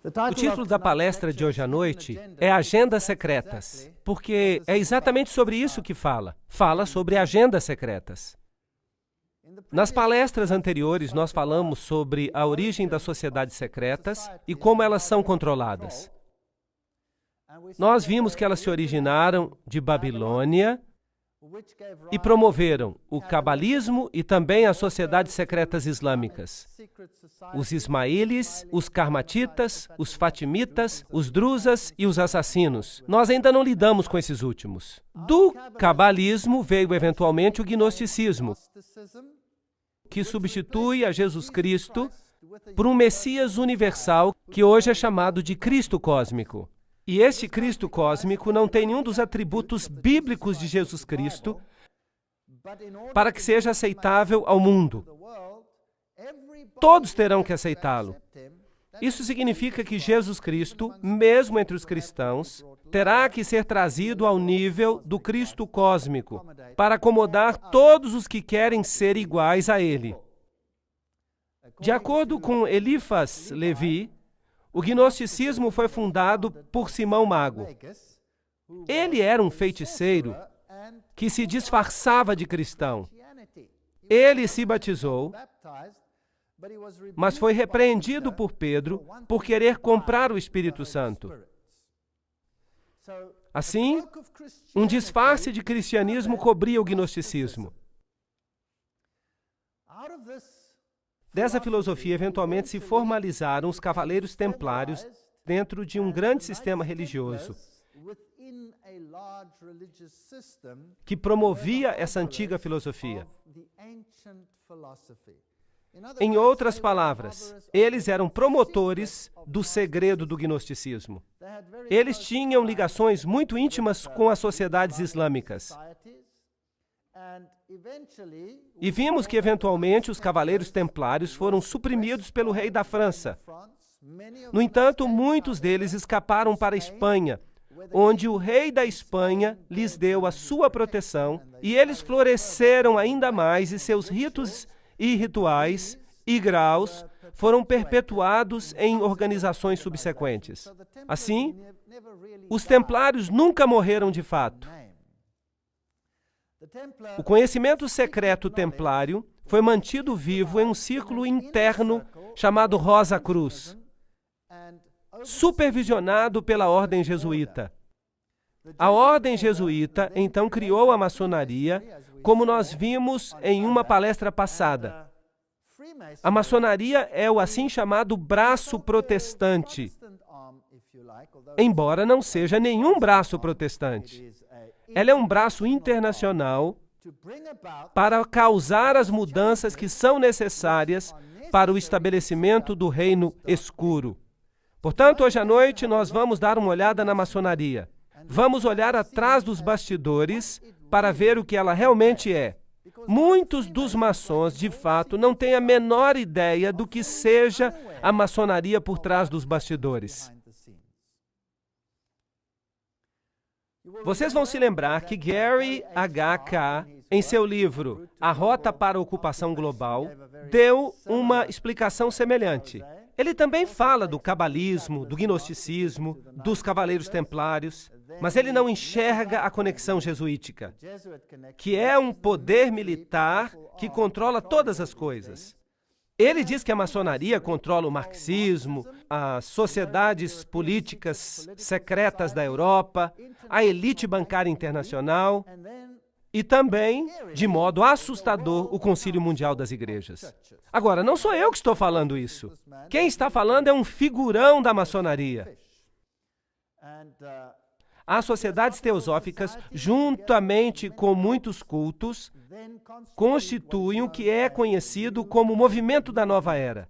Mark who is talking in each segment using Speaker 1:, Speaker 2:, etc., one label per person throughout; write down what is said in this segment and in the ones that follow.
Speaker 1: O título da palestra de hoje à noite é Agendas Secretas, porque é exatamente sobre isso que fala. Fala sobre agendas secretas. Nas palestras anteriores, nós falamos sobre a origem das sociedades secretas e como elas são controladas. Nós vimos que elas se originaram de Babilônia e promoveram o cabalismo e também as sociedades secretas islâmicas. Os ismaílis, os karmatitas, os fatimitas, os druzas e os assassinos. Nós ainda não lidamos com esses últimos. Do cabalismo veio eventualmente o gnosticismo, que substitui a Jesus Cristo por um Messias universal que hoje é chamado de Cristo cósmico. E este Cristo cósmico não tem nenhum dos atributos bíblicos de Jesus Cristo para que seja aceitável ao mundo. Todos terão que aceitá-lo. Isso significa que Jesus Cristo, mesmo entre os cristãos, terá que ser trazido ao nível do Cristo cósmico para acomodar todos os que querem ser iguais a Ele. De acordo com Eliphas Levi, o gnosticismo foi fundado por Simão Mago. Ele era um feiticeiro que se disfarçava de cristão. Ele se batizou, mas foi repreendido por Pedro por querer comprar o Espírito Santo. Assim, um disfarce de cristianismo cobria o gnosticismo. Dessa filosofia, eventualmente, se formalizaram os cavaleiros templários dentro de um grande sistema religioso que promovia essa antiga filosofia. Em outras palavras, eles eram promotores do segredo do gnosticismo. Eles tinham ligações muito íntimas com as sociedades islâmicas. E vimos que, eventualmente, os cavaleiros templários foram suprimidos pelo rei da França. No entanto, muitos deles escaparam para a Espanha, onde o rei da Espanha lhes deu a sua proteção, e eles floresceram ainda mais, e seus ritos e rituais e graus foram perpetuados em organizações subsequentes. Assim, os templários nunca morreram de fato. O conhecimento secreto templário foi mantido vivo em um círculo interno chamado Rosa Cruz, supervisionado pela ordem jesuíta. A ordem jesuíta, então, criou a maçonaria, como nós vimos em uma palestra passada. A maçonaria é o assim chamado braço protestante, embora não seja nenhum braço protestante. Ela é um braço internacional para causar as mudanças que são necessárias para o estabelecimento do reino escuro. Portanto, hoje à noite nós vamos dar uma olhada na maçonaria. Vamos olhar atrás dos bastidores para ver o que ela realmente é. Muitos dos maçons, de fato, não têm a menor ideia do que seja a maçonaria por trás dos bastidores. Vocês vão se lembrar que Gary H.K., em seu livro A Rota para a Ocupação Global, deu uma explicação semelhante. Ele também fala do cabalismo, do gnosticismo, dos cavaleiros templários, mas ele não enxerga a conexão jesuítica, que é um poder militar que controla todas as coisas. Ele diz que a maçonaria controla o marxismo, as sociedades políticas secretas da Europa, a elite bancária internacional e também, de modo assustador, o Concílio Mundial das Igrejas. Agora, não sou eu que estou falando isso. Quem está falando é um figurão da maçonaria. As sociedades teosóficas, juntamente com muitos cultos, constituem o que é conhecido como o movimento da nova era.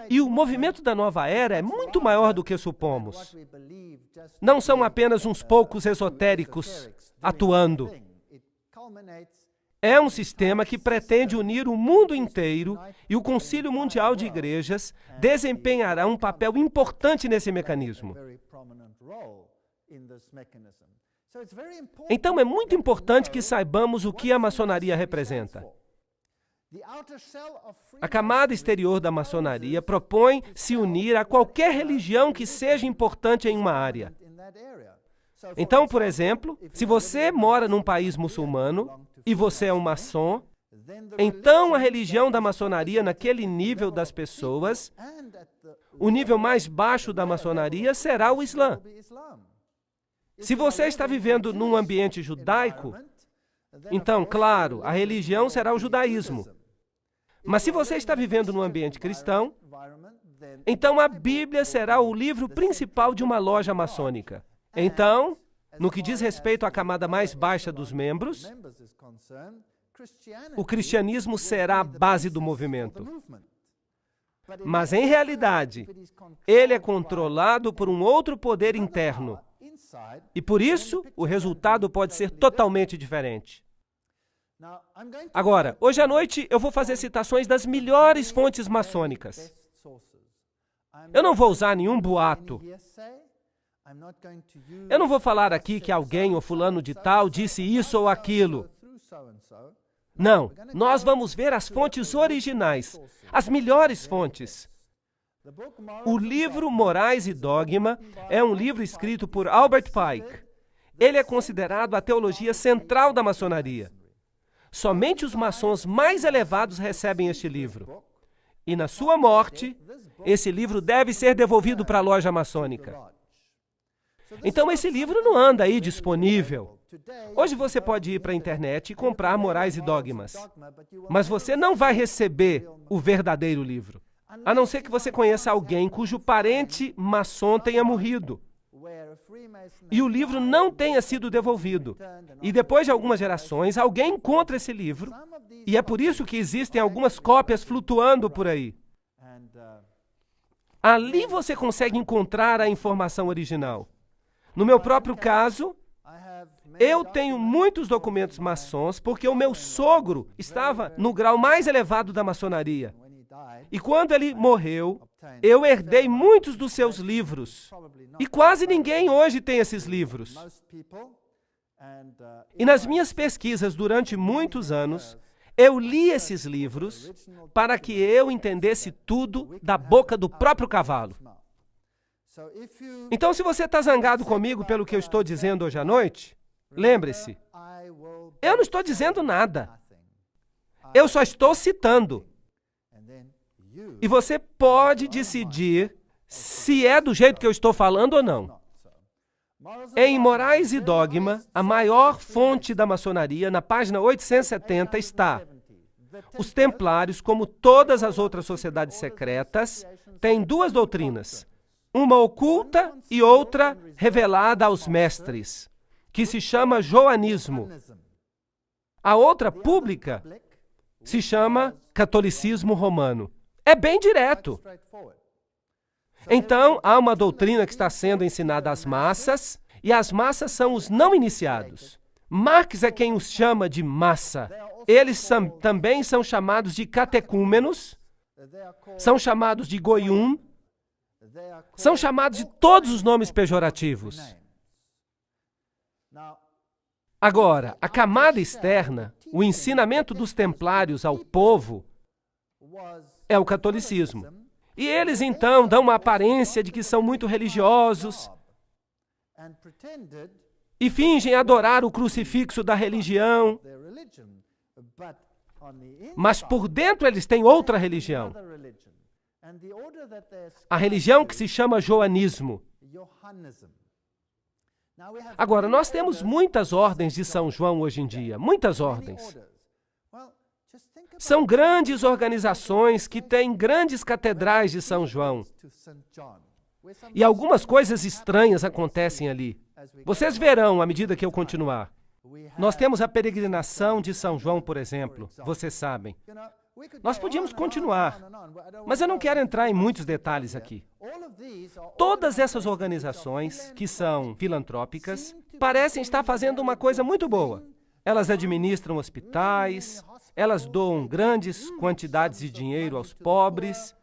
Speaker 1: E o movimento da nova era é muito maior do que supomos. Não são apenas uns poucos esotéricos atuando. É um sistema que pretende unir o mundo inteiro e o Concílio Mundial de Igrejas desempenhará um papel importante nesse mecanismo. Então, é muito importante que saibamos o que a maçonaria representa. A camada exterior da maçonaria propõe se unir a qualquer religião que seja importante em uma área. Então, por exemplo, se você mora num país muçulmano e você é um maçom, então a religião da maçonaria naquele nível das pessoas, o nível mais baixo da maçonaria será o Islã. Se você está vivendo num ambiente judaico, então, claro, a religião será o judaísmo. Mas se você está vivendo num ambiente cristão, então a Bíblia será o livro principal de uma loja maçônica. Então, no que diz respeito à camada mais baixa dos membros, o cristianismo será a base do movimento. Mas, em realidade, ele é controlado por um outro poder interno. E, por isso, o resultado pode ser totalmente diferente. Agora, hoje à noite, eu vou fazer citações das melhores fontes maçônicas. Eu não vou usar nenhum boato. Eu não vou falar aqui que alguém ou fulano de tal disse isso ou aquilo. Não, nós vamos ver as fontes originais, as melhores fontes. O livro Morais e Dogma é um livro escrito por Albert Pike. Ele é considerado a teologia central da maçonaria. Somente os maçons mais elevados recebem este livro. E na sua morte, esse livro deve ser devolvido para a loja maçônica. Então esse livro não anda aí disponível. Hoje você pode ir para a internet e comprar Morais e Dogmas, mas você não vai receber o verdadeiro livro, a não ser que você conheça alguém cujo parente maçom tenha morrido e o livro não tenha sido devolvido. E depois de algumas gerações, alguém encontra esse livro, e é por isso que existem algumas cópias flutuando por aí. Ali você consegue encontrar a informação original. No meu próprio caso, eu tenho muitos documentos maçons porque o meu sogro estava no grau mais elevado da maçonaria. E quando ele morreu, eu herdei muitos dos seus livros. E quase ninguém hoje tem esses livros. E nas minhas pesquisas durante muitos anos, eu li esses livros para que eu entendesse tudo da boca do próprio cavalo. Então, se você está zangado comigo pelo que eu estou dizendo hoje à noite, lembre-se, eu não estou dizendo nada. Eu só estou citando. E você pode decidir se é do jeito que eu estou falando ou não. Em Morais e Dogma, a maior fonte da maçonaria, na página 870, está: os templários, como todas as outras sociedades secretas, têm duas doutrinas, uma oculta e outra revelada aos mestres, que se chama joanismo. A outra, pública, se chama catolicismo romano. É bem direto. Então, há uma doutrina que está sendo ensinada às massas, e as massas são os não iniciados. Marx é quem os chama de massa. Eles também são chamados de catecúmenos, são chamados de goium, são chamados de todos os nomes pejorativos. Agora, a camada externa, o ensinamento dos templários ao povo, é o catolicismo. E eles, então, dão uma aparência de que são muito religiosos e fingem adorar o crucifixo da religião, mas por dentro eles têm outra religião. A religião que se chama joanismo. Agora, nós temos muitas ordens de São João hoje em dia, muitas ordens. São grandes organizações que têm grandes catedrais de São João. E algumas coisas estranhas acontecem ali. Vocês verão à medida que eu continuar. Nós temos a peregrinação de São João, por exemplo, vocês sabem. Nós podíamos continuar, mas eu não quero entrar em muitos detalhes aqui. Todas essas organizações, que são filantrópicas, parecem estar fazendo uma coisa muito boa. Elas administram hospitais, elas doam grandes quantidades de dinheiro aos pobres,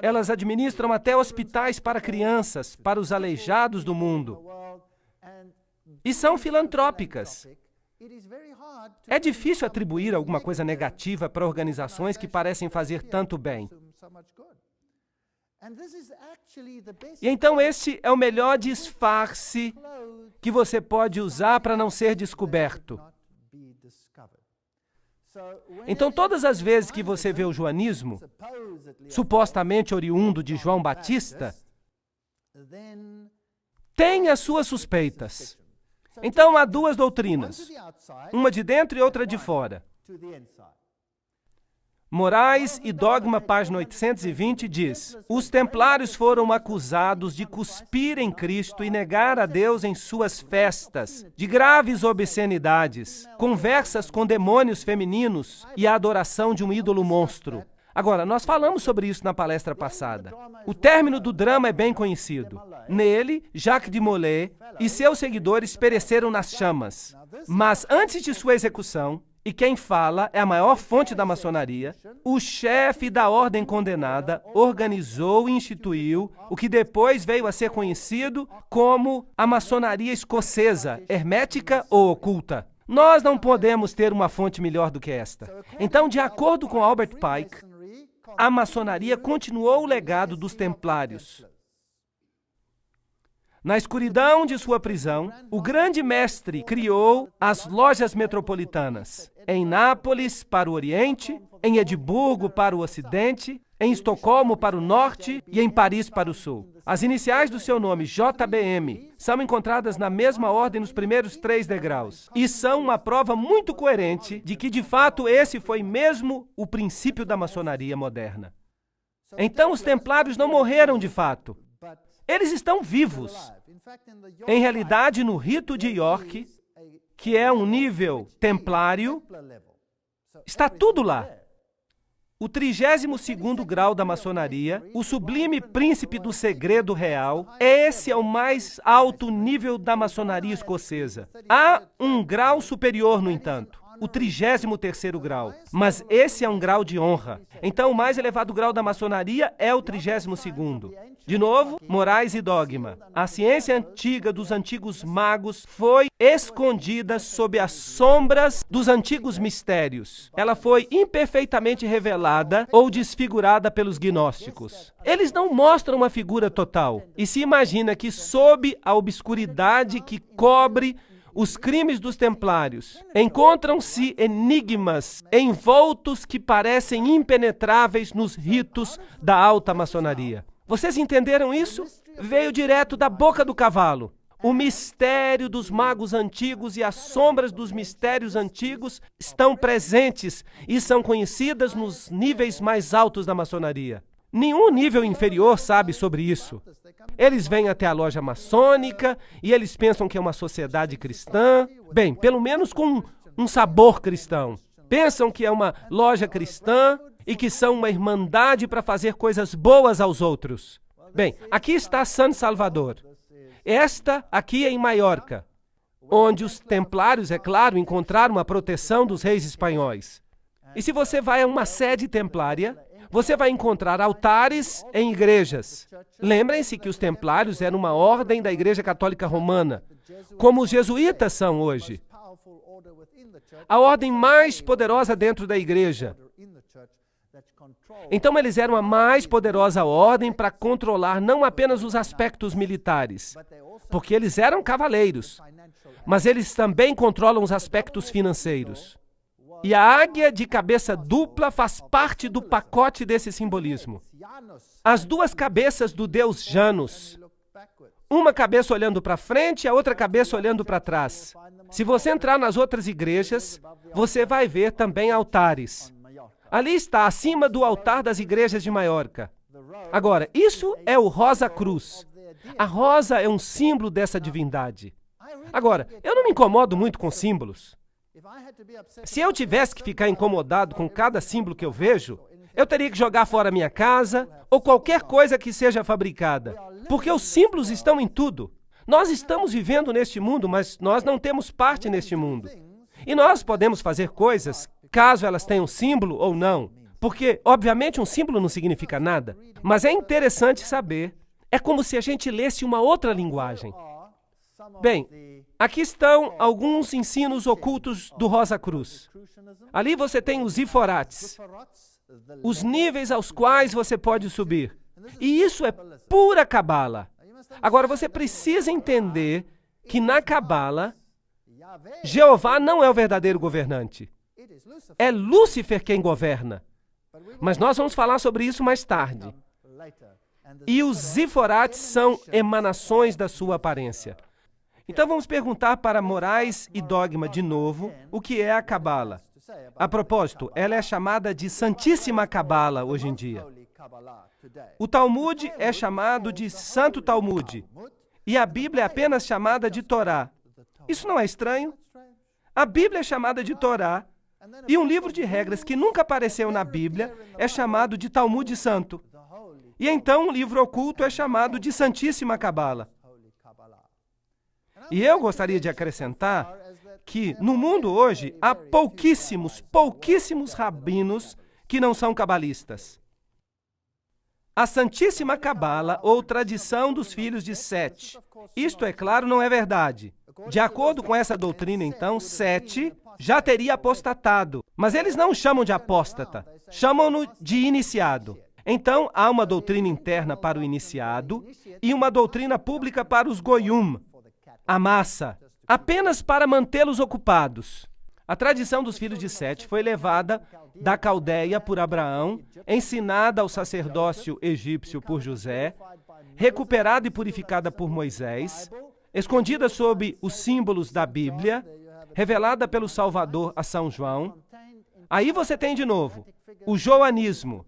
Speaker 1: elas administram até hospitais para crianças, para os aleijados do mundo. E são filantrópicas. É difícil atribuir alguma coisa negativa para organizações que parecem fazer tanto bem. E então esse é o melhor disfarce que você pode usar para não ser descoberto. Então, todas as vezes que você vê o joanismo, supostamente oriundo de João Batista, tem as suas suspeitas. Então, há duas doutrinas, uma de dentro e outra de fora. Moraes e Dogma, página 820, diz: os templários foram acusados de cuspir em Cristo e negar a Deus em suas festas, de graves obscenidades, conversas com demônios femininos e a adoração de um ídolo monstro. Agora, nós falamos sobre isso na palestra passada. O término do drama é bem conhecido. Nele, Jacques de Molay e seus seguidores pereceram nas chamas. Mas antes de sua execução, e quem fala é a maior fonte da maçonaria, o chefe da ordem condenada organizou e instituiu o que depois veio a ser conhecido como a maçonaria escocesa, hermética ou oculta. Nós não podemos ter uma fonte melhor do que esta. Então, de acordo com Albert Pike, a maçonaria continuou o legado dos templários. Na escuridão de sua prisão, o grande mestre criou as lojas metropolitanas, em Nápoles para o Oriente, em Edimburgo para o Ocidente, em Estocolmo para o Norte e em Paris para o Sul. As iniciais do seu nome, JBM, são encontradas na mesma ordem nos primeiros 3 degraus e são uma prova muito coerente de que, de fato, esse foi mesmo o princípio da maçonaria moderna. Então, os templários não morreram de fato. Eles estão vivos. Em realidade, no rito de York, que é um nível templário, está tudo lá. O 32º grau da maçonaria, o sublime príncipe do segredo real, esse é o mais alto nível da maçonaria escocesa. Há um grau superior, no entanto, o 33º grau, mas esse é um grau de honra. Então, o mais elevado grau da maçonaria é o 32º. De novo, Moraes e Dogma. A ciência antiga dos antigos magos foi escondida sob as sombras dos antigos mistérios. Ela foi imperfeitamente revelada ou desfigurada pelos gnósticos. Eles não mostram uma figura total e se imagina que sob a obscuridade que cobre os crimes dos templários, encontram-se enigmas envoltos que parecem impenetráveis nos ritos da alta maçonaria. Vocês entenderam isso? Veio direto da boca do cavalo. O mistério dos magos antigos e as sombras dos mistérios antigos estão presentes e são conhecidas nos níveis mais altos da maçonaria. Nenhum nível inferior sabe sobre isso. Eles vêm até a loja maçônica e eles pensam que é uma sociedade cristã. Bem, pelo menos com um sabor cristão. Pensam que é uma loja cristã e que são uma irmandade para fazer coisas boas aos outros. Bem, aqui está San Salvador. Esta aqui é em Maiorca, onde os templários, é claro, encontraram a proteção dos reis espanhóis. E se você vai a uma sede templária, você vai encontrar altares em igrejas. Lembrem-se que os templários eram uma ordem da Igreja Católica Romana, como os jesuítas são hoje. A ordem mais poderosa dentro da igreja. Então, eles eram a mais poderosa ordem para controlar não apenas os aspectos militares, porque eles eram cavaleiros, mas eles também controlam os aspectos financeiros. E a águia de cabeça dupla faz parte do pacote desse simbolismo. As duas cabeças do deus Janus, uma cabeça olhando para frente e a outra cabeça olhando para trás. Se você entrar nas outras igrejas, você vai ver também altares. Ali está, acima do altar das igrejas de Maiorca. Agora, isso é o Rosa Cruz. A rosa é um símbolo dessa divindade. Agora, eu não me incomodo muito com símbolos. Se eu tivesse que ficar incomodado com cada símbolo que eu vejo, eu teria que jogar fora minha casa ou qualquer coisa que seja fabricada. Porque os símbolos estão em tudo. Nós estamos vivendo neste mundo, mas nós não temos parte neste mundo. E nós podemos fazer coisas, caso elas tenham símbolo ou não. Porque, obviamente, um símbolo não significa nada. Mas é interessante saber. É como se a gente lesse uma outra linguagem. Bem, aqui estão alguns ensinos ocultos do Rosa Cruz. Ali você tem os Iforates, os níveis aos quais você pode subir. E isso é pura cabala. Agora, você precisa entender que na cabala, Jeová não é o verdadeiro governante. É Lúcifer quem governa. Mas nós vamos falar sobre isso mais tarde. E os Ziforates são emanações da sua aparência. Então vamos perguntar para Morais e Dogma de novo o que é a cabala. A propósito, ela é chamada de Santíssima Cabala hoje em dia. O Talmud é chamado de Santo Talmud. E a Bíblia é apenas chamada de Torá. Isso não é estranho? A Bíblia é chamada de Torá. E um livro de regras que nunca apareceu na Bíblia é chamado de Talmud Santo. E então um livro oculto é chamado de Santíssima Cabala. E eu gostaria de acrescentar que no mundo hoje há pouquíssimos rabinos que não são cabalistas. A Santíssima Cabala, ou tradição dos filhos de Sete. Isto, é claro, não é verdade. De acordo com essa doutrina, então, Sete já teria apostatado. Mas eles não chamam de apóstata, chamam-no de iniciado. Então, há uma doutrina interna para o iniciado e uma doutrina pública para os goyum, a massa, apenas para mantê-los ocupados. A tradição dos filhos de Sete foi levada da Caldeia por Abraão, ensinada ao sacerdócio egípcio por José, recuperada e purificada por Moisés, escondida sob os símbolos da Bíblia, revelada pelo Salvador a São João. Aí você tem de novo o joanismo,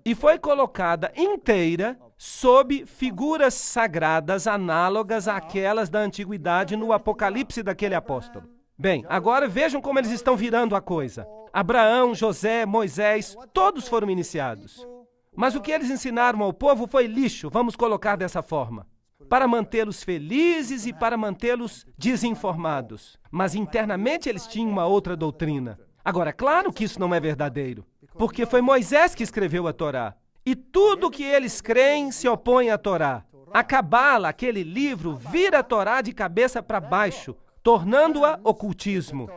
Speaker 1: e foi colocada inteira sob figuras sagradas análogas àquelas da antiguidade no Apocalipse daquele apóstolo. Bem, agora vejam como eles estão virando a coisa. Abraão, José, Moisés, todos foram iniciados. Mas o que eles ensinaram ao povo foi lixo, vamos colocar dessa forma, para mantê-los felizes e para mantê-los desinformados. Mas internamente eles tinham uma outra doutrina. Agora, claro que isso não é verdadeiro, porque foi Moisés que escreveu a Torá. E tudo que eles creem se opõe à Torá. A Cabala, aquele livro, vira a Torá de cabeça para baixo, tornando-a ocultismo.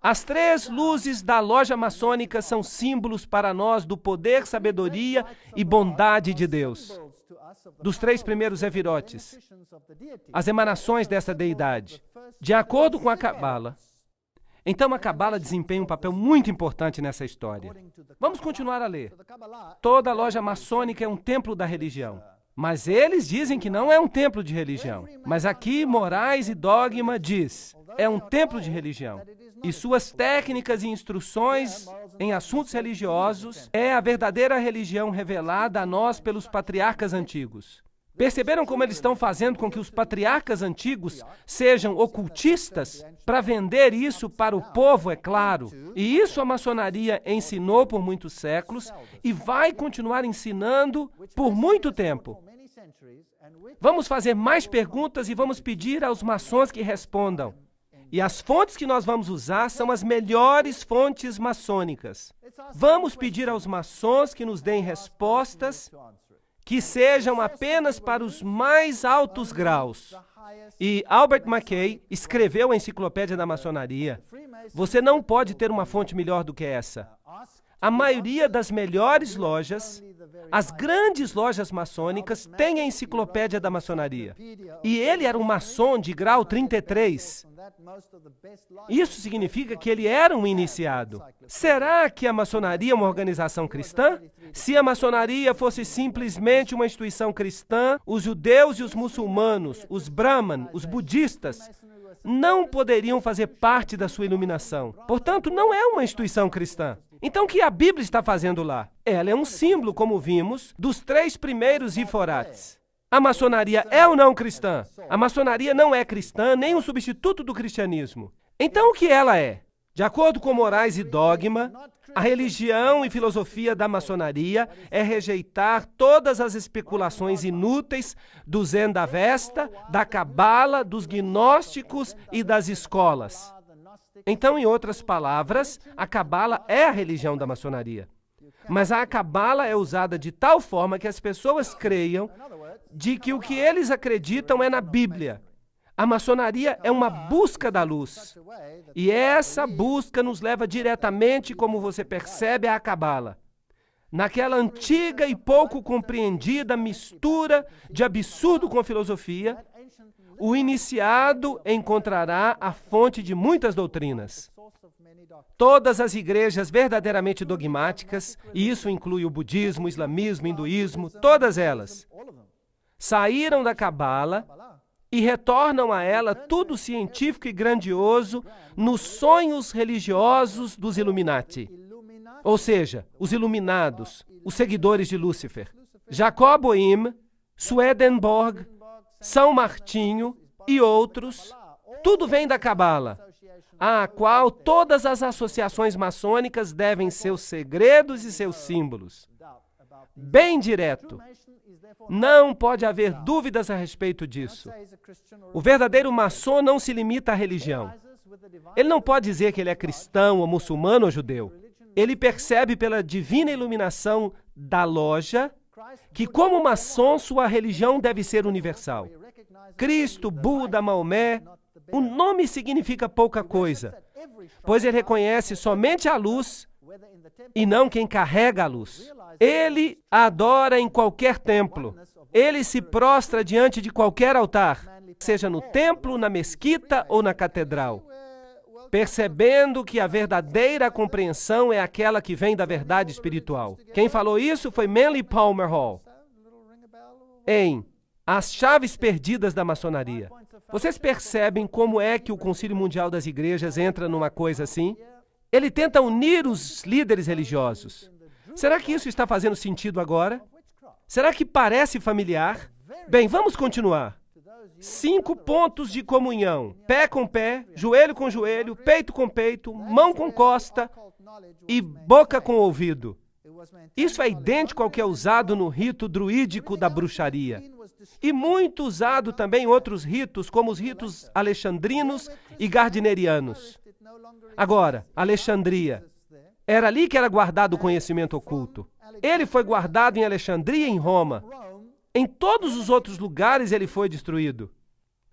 Speaker 1: As três luzes da loja maçônica são símbolos para nós do poder, sabedoria e bondade de Deus. Dos três primeiros Evirotes, as emanações dessa deidade. De acordo com a Cabala, então a Cabala desempenha um papel muito importante nessa história. Vamos continuar a ler. Toda loja maçônica é um templo da religião. Mas eles dizem que não é um templo de religião. Mas aqui, Morais e Dogma diz, é um templo de religião. E suas técnicas e instruções em assuntos religiosos é a verdadeira religião revelada a nós pelos patriarcas antigos. Perceberam como eles estão fazendo com que os patriarcas antigos sejam ocultistas para vender isso para o povo, é claro. E isso a maçonaria ensinou por muitos séculos e vai continuar ensinando por muito tempo. Vamos fazer mais perguntas e vamos pedir aos maçons que respondam. E as fontes que nós vamos usar são as melhores fontes maçônicas. Vamos pedir aos maçons que nos deem respostas que sejam apenas para os mais altos graus. E Albert Mackay escreveu a Enciclopédia da Maçonaria. Você não pode ter uma fonte melhor do que essa. A maioria das melhores lojas, as grandes lojas maçônicas, tem a Enciclopédia da Maçonaria. E ele era um maçom de grau 33. Isso significa que ele era um iniciado. Será que a maçonaria é uma organização cristã? Se a maçonaria fosse simplesmente uma instituição cristã, os judeus e os muçulmanos, os brahman, os budistas, não poderiam fazer parte da sua iluminação. Portanto, não é uma instituição cristã. Então, o que a Bíblia está fazendo lá? Ela é um símbolo, como vimos, dos três primeiros Iforates. A maçonaria é ou não cristã? A maçonaria não é cristã, nem um substituto do cristianismo. Então, o que ela é? De acordo com Morais e Dogma, a religião e filosofia da maçonaria é rejeitar todas as especulações inúteis do Zen da Vesta, da Cabala, dos gnósticos e das escolas. Então, em outras palavras, a Cabala é a religião da maçonaria. Mas a Cabala é usada de tal forma que as pessoas creiam de que o que eles acreditam é na Bíblia. A maçonaria é uma busca da luz. E essa busca nos leva diretamente, como você percebe, à Cabala. Naquela antiga e pouco compreendida mistura de absurdo com filosofia, o iniciado encontrará a fonte de muitas doutrinas. Todas as igrejas verdadeiramente dogmáticas, e isso inclui o budismo, o islamismo, o hinduísmo, todas elas, saíram da Cabala e retornam a ela tudo científico e grandioso nos sonhos religiosos dos Illuminati. Ou seja, os iluminados, os seguidores de Lúcifer. Jacob Boehme, Swedenborg, São Martinho e outros, tudo vem da Cabala, à qual todas as associações maçônicas devem seus segredos e seus símbolos. Bem direto. Não pode haver dúvidas a respeito disso. O verdadeiro maçom não se limita à religião. Ele não pode dizer que ele é cristão, ou muçulmano, ou judeu. Ele percebe pela divina iluminação da loja que, como maçom, sua religião deve ser universal. Cristo, Buda, Maomé, o nome significa pouca coisa, pois ele reconhece somente a luz e não quem carrega a luz. Ele adora em qualquer templo. Ele se prostra diante de qualquer altar, seja no templo, na mesquita ou na catedral, percebendo que a verdadeira compreensão é aquela que vem da verdade espiritual. Quem falou isso foi Manly Palmer Hall, em As Chaves Perdidas da Maçonaria. Vocês percebem como é que o Concílio Mundial das Igrejas entra numa coisa assim? Ele tenta unir os líderes religiosos. Será que isso está fazendo sentido agora? Será que parece familiar? Bem, vamos continuar. 5 pontos de comunhão: pé com pé, joelho com joelho, peito com peito, mão com costa e boca com ouvido. Isso é idêntico ao que é usado no rito druídico da bruxaria. E muito usado também em outros ritos, como os ritos alexandrinos e gardnerianos. Agora, Alexandria. Era ali que era guardado o conhecimento oculto. Ele foi guardado em Alexandria e em Roma. Em todos os outros lugares ele foi destruído.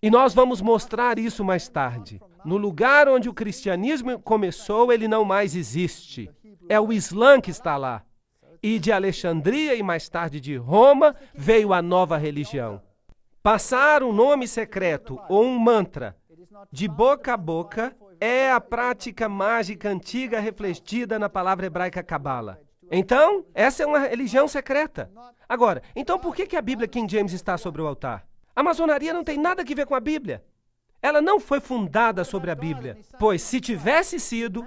Speaker 1: E nós vamos mostrar isso mais tarde. No lugar onde o cristianismo começou, ele não mais existe. É o Islã que está lá. E de Alexandria e mais tarde de Roma veio a nova religião. Passar um nome secreto ou um mantra de boca a boca é a prática mágica antiga refletida na palavra hebraica Cabala. Então, essa é uma religião secreta. Agora, então por que a Bíblia King James está sobre o altar? A maçonaria não tem nada a ver com a Bíblia. Ela não foi fundada sobre a Bíblia, pois se tivesse sido,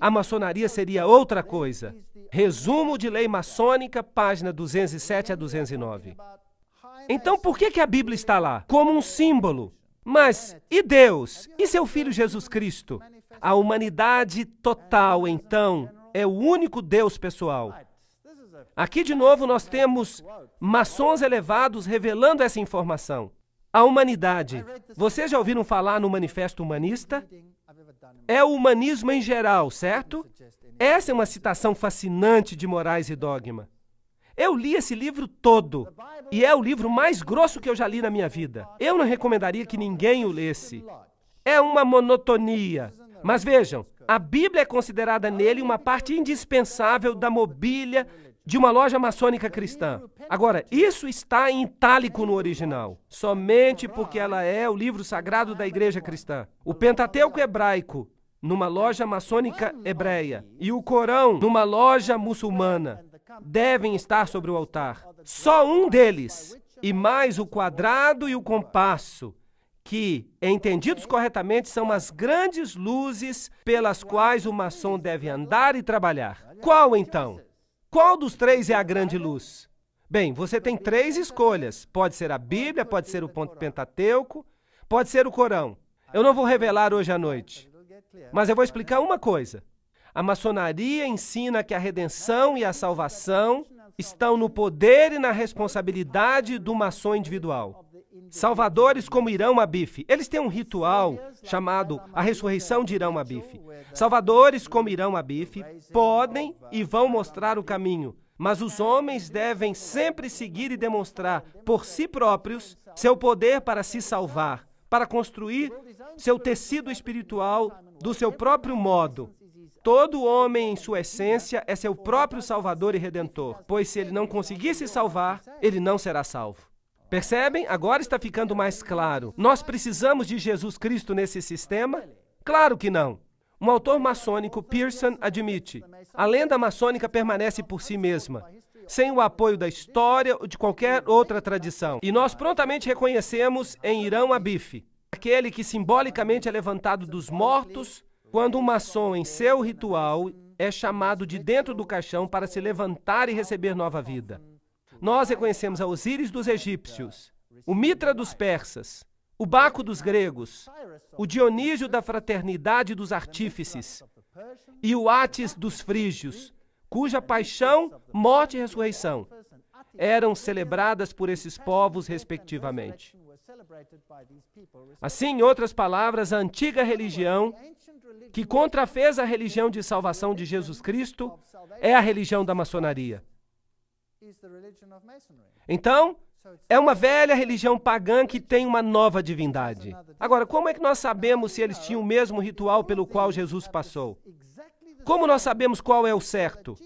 Speaker 1: a maçonaria seria outra coisa. Resumo de Lei Maçônica, página 207 a 209. Então por que a Bíblia está lá? Como um símbolo. Mas, e Deus? E seu Filho Jesus Cristo? A humanidade total, então, é o único Deus pessoal. Aqui, de novo, nós temos maçons elevados revelando essa informação. A humanidade. Vocês já ouviram falar no Manifesto Humanista? É o humanismo em geral, certo? Essa é uma citação fascinante de Morais e Dogma. Eu li esse livro todo, e é o livro mais grosso que eu já li na minha vida. Eu não recomendaria que ninguém o lesse. É uma monotonia. Mas vejam, a Bíblia é considerada nele uma parte indispensável da mobília de uma loja maçônica cristã. Agora, isso está em itálico no original, somente porque ela é o livro sagrado da igreja cristã. O Pentateuco hebraico, numa loja maçônica hebreia, e o Corão, numa loja muçulmana, devem estar sobre o altar. Só um deles, e mais o quadrado e o compasso, que, entendidos corretamente, são as grandes luzes pelas quais o maçom deve andar e trabalhar. Qual, então? Qual dos 3 é a grande luz? Bem, você tem 3 escolhas. Pode ser a Bíblia, pode ser o Pentateuco, pode ser o Corão. Eu não vou revelar hoje à noite, mas eu vou explicar uma coisa. A maçonaria ensina que a redenção e a salvação estão no poder e na responsabilidade do maçom individual. Salvadores como Irão Abif, eles têm um ritual chamado a ressurreição de Irão Abif. Salvadores como Irão Abif podem e vão mostrar o caminho, mas os homens devem sempre seguir e demonstrar por si próprios seu poder para se salvar, para construir seu tecido espiritual do seu próprio modo. Todo homem, em sua essência, é seu próprio Salvador e Redentor, pois se ele não conseguir se salvar, ele não será salvo. Percebem? Agora está ficando mais claro. Nós precisamos de Jesus Cristo nesse sistema? Claro que não. Um autor maçônico, Pearson, admite: a lenda maçônica permanece por si mesma, sem o apoio da história ou de qualquer outra tradição. E nós prontamente reconhecemos em Irão Abif, aquele que simbolicamente é levantado dos mortos, quando um maçom, em seu ritual, é chamado de dentro do caixão para se levantar e receber nova vida. Nós reconhecemos a Osíris dos egípcios, o Mitra dos persas, o Baco dos gregos, o Dionísio da fraternidade dos artífices e o Átis dos frígios, cuja paixão, morte e ressurreição eram celebradas por esses povos respectivamente. Assim, em outras palavras, a antiga religião, que contrafez a religião de salvação de Jesus Cristo, é a religião da maçonaria. Então, é uma velha religião pagã que tem uma nova divindade. Agora, como é que nós sabemos se eles tinham o mesmo ritual pelo qual Jesus passou? Como nós sabemos qual é o certo?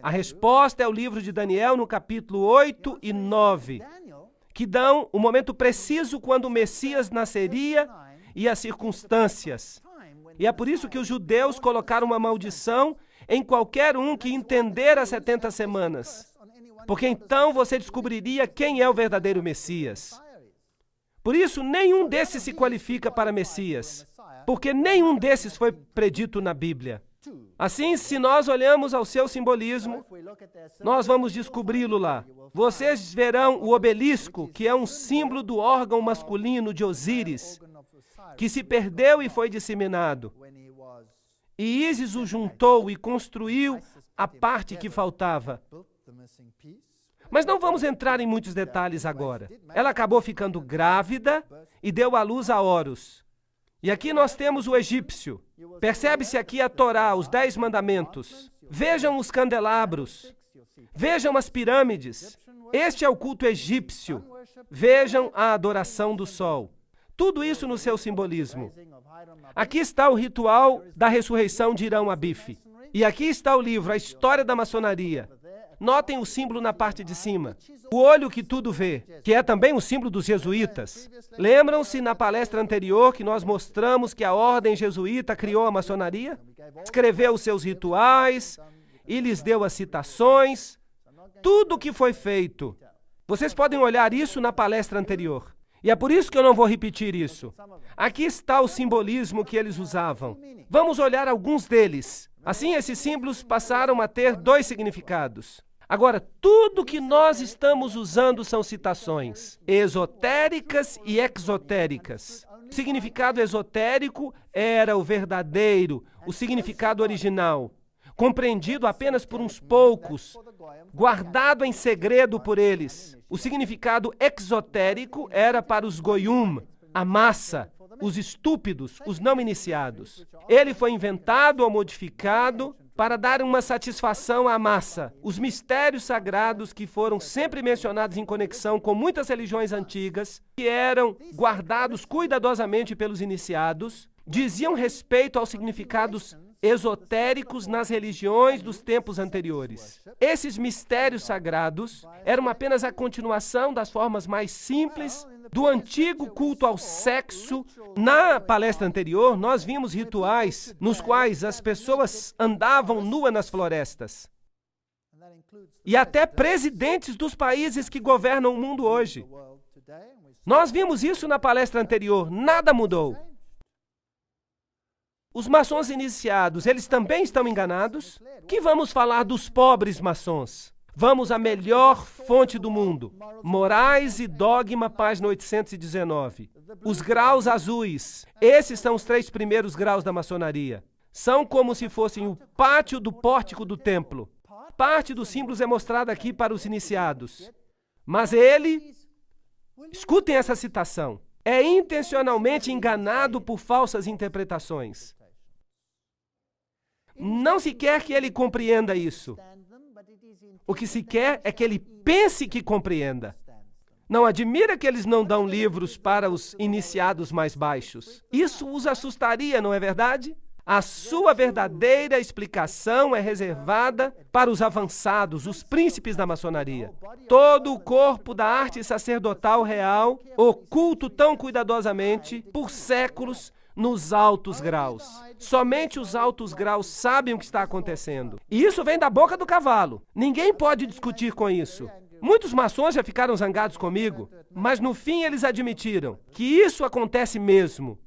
Speaker 1: A resposta é o livro de Daniel, no capítulo 8 e 9, que dão o momento preciso quando o Messias nasceria e as circunstâncias. E é por isso que os judeus colocaram uma maldição em qualquer um que entender as 70 semanas. Porque então você descobriria quem é o verdadeiro Messias. Por isso, nenhum desses se qualifica para Messias, porque nenhum desses foi predito na Bíblia. Assim, se nós olhamos ao seu simbolismo, nós vamos descobri-lo lá. Vocês verão o obelisco, que é um símbolo do órgão masculino de Osíris, que se perdeu e foi disseminado. E Ísis o juntou e construiu a parte que faltava. Mas não vamos entrar em muitos detalhes agora. Ela acabou ficando grávida e deu à luz a Horus. E aqui nós temos o egípcio. Percebe-se aqui a Torá, os 10 mandamentos. Vejam os candelabros. Vejam as pirâmides. Este é o culto egípcio. Vejam a adoração do sol. Tudo isso no seu simbolismo. Aqui está o ritual da ressurreição de Irão Abif. E aqui está o livro, a história da maçonaria. Notem o símbolo na parte de cima. O olho que tudo vê, que é também o símbolo dos jesuítas. Lembram-se na palestra anterior que nós mostramos que a ordem jesuíta criou a maçonaria? Escreveu os seus rituais e lhes deu as citações. Tudo o que foi feito. Vocês podem olhar isso na palestra anterior. E é por isso que eu não vou repetir isso. Aqui está o simbolismo que eles usavam. Vamos olhar alguns deles. Assim, esses símbolos passaram a ter 2 significados. Agora, tudo que nós estamos usando são citações esotéricas e exotéricas. O significado esotérico era o verdadeiro, o significado original, compreendido apenas por uns poucos, guardado em segredo por eles. O significado exotérico era para os goyum, a massa, os estúpidos, os não iniciados. Ele foi inventado ou modificado para dar uma satisfação à massa. Os mistérios sagrados que foram sempre mencionados em conexão com muitas religiões antigas, que eram guardados cuidadosamente pelos iniciados, diziam respeito aos significados esotéricos nas religiões dos tempos anteriores. Esses mistérios sagrados eram apenas a continuação das formas mais simples do antigo culto ao sexo. Na palestra anterior, nós vimos rituais nos quais as pessoas andavam nuas nas florestas. E até presidentes dos países que governam o mundo hoje. Nós vimos isso na palestra anterior, nada mudou. Os maçons iniciados, eles também estão enganados? Que vamos falar dos pobres maçons? Vamos à melhor fonte do mundo. Morais e Dogma, página 819. Os graus azuis. Esses são os 3 primeiros graus da maçonaria. São como se fossem o pátio do pórtico do templo. Parte dos símbolos é mostrada aqui para os iniciados. Mas ele, escutem essa citação, é intencionalmente enganado por falsas interpretações. Não se quer que ele compreenda isso. O que se quer é que ele pense que compreenda. Não admira que eles não dão livros para os iniciados mais baixos. Isso os assustaria, não é verdade? A sua verdadeira explicação é reservada para os avançados, os príncipes da maçonaria. Todo o corpo da arte sacerdotal real, oculto tão cuidadosamente por séculos nos altos graus. Somente os altos graus sabem o que está acontecendo. E isso vem da boca do cavalo. Ninguém pode discutir com isso. Muitos maçons já ficaram zangados comigo, mas no fim eles admitiram que isso acontece mesmo.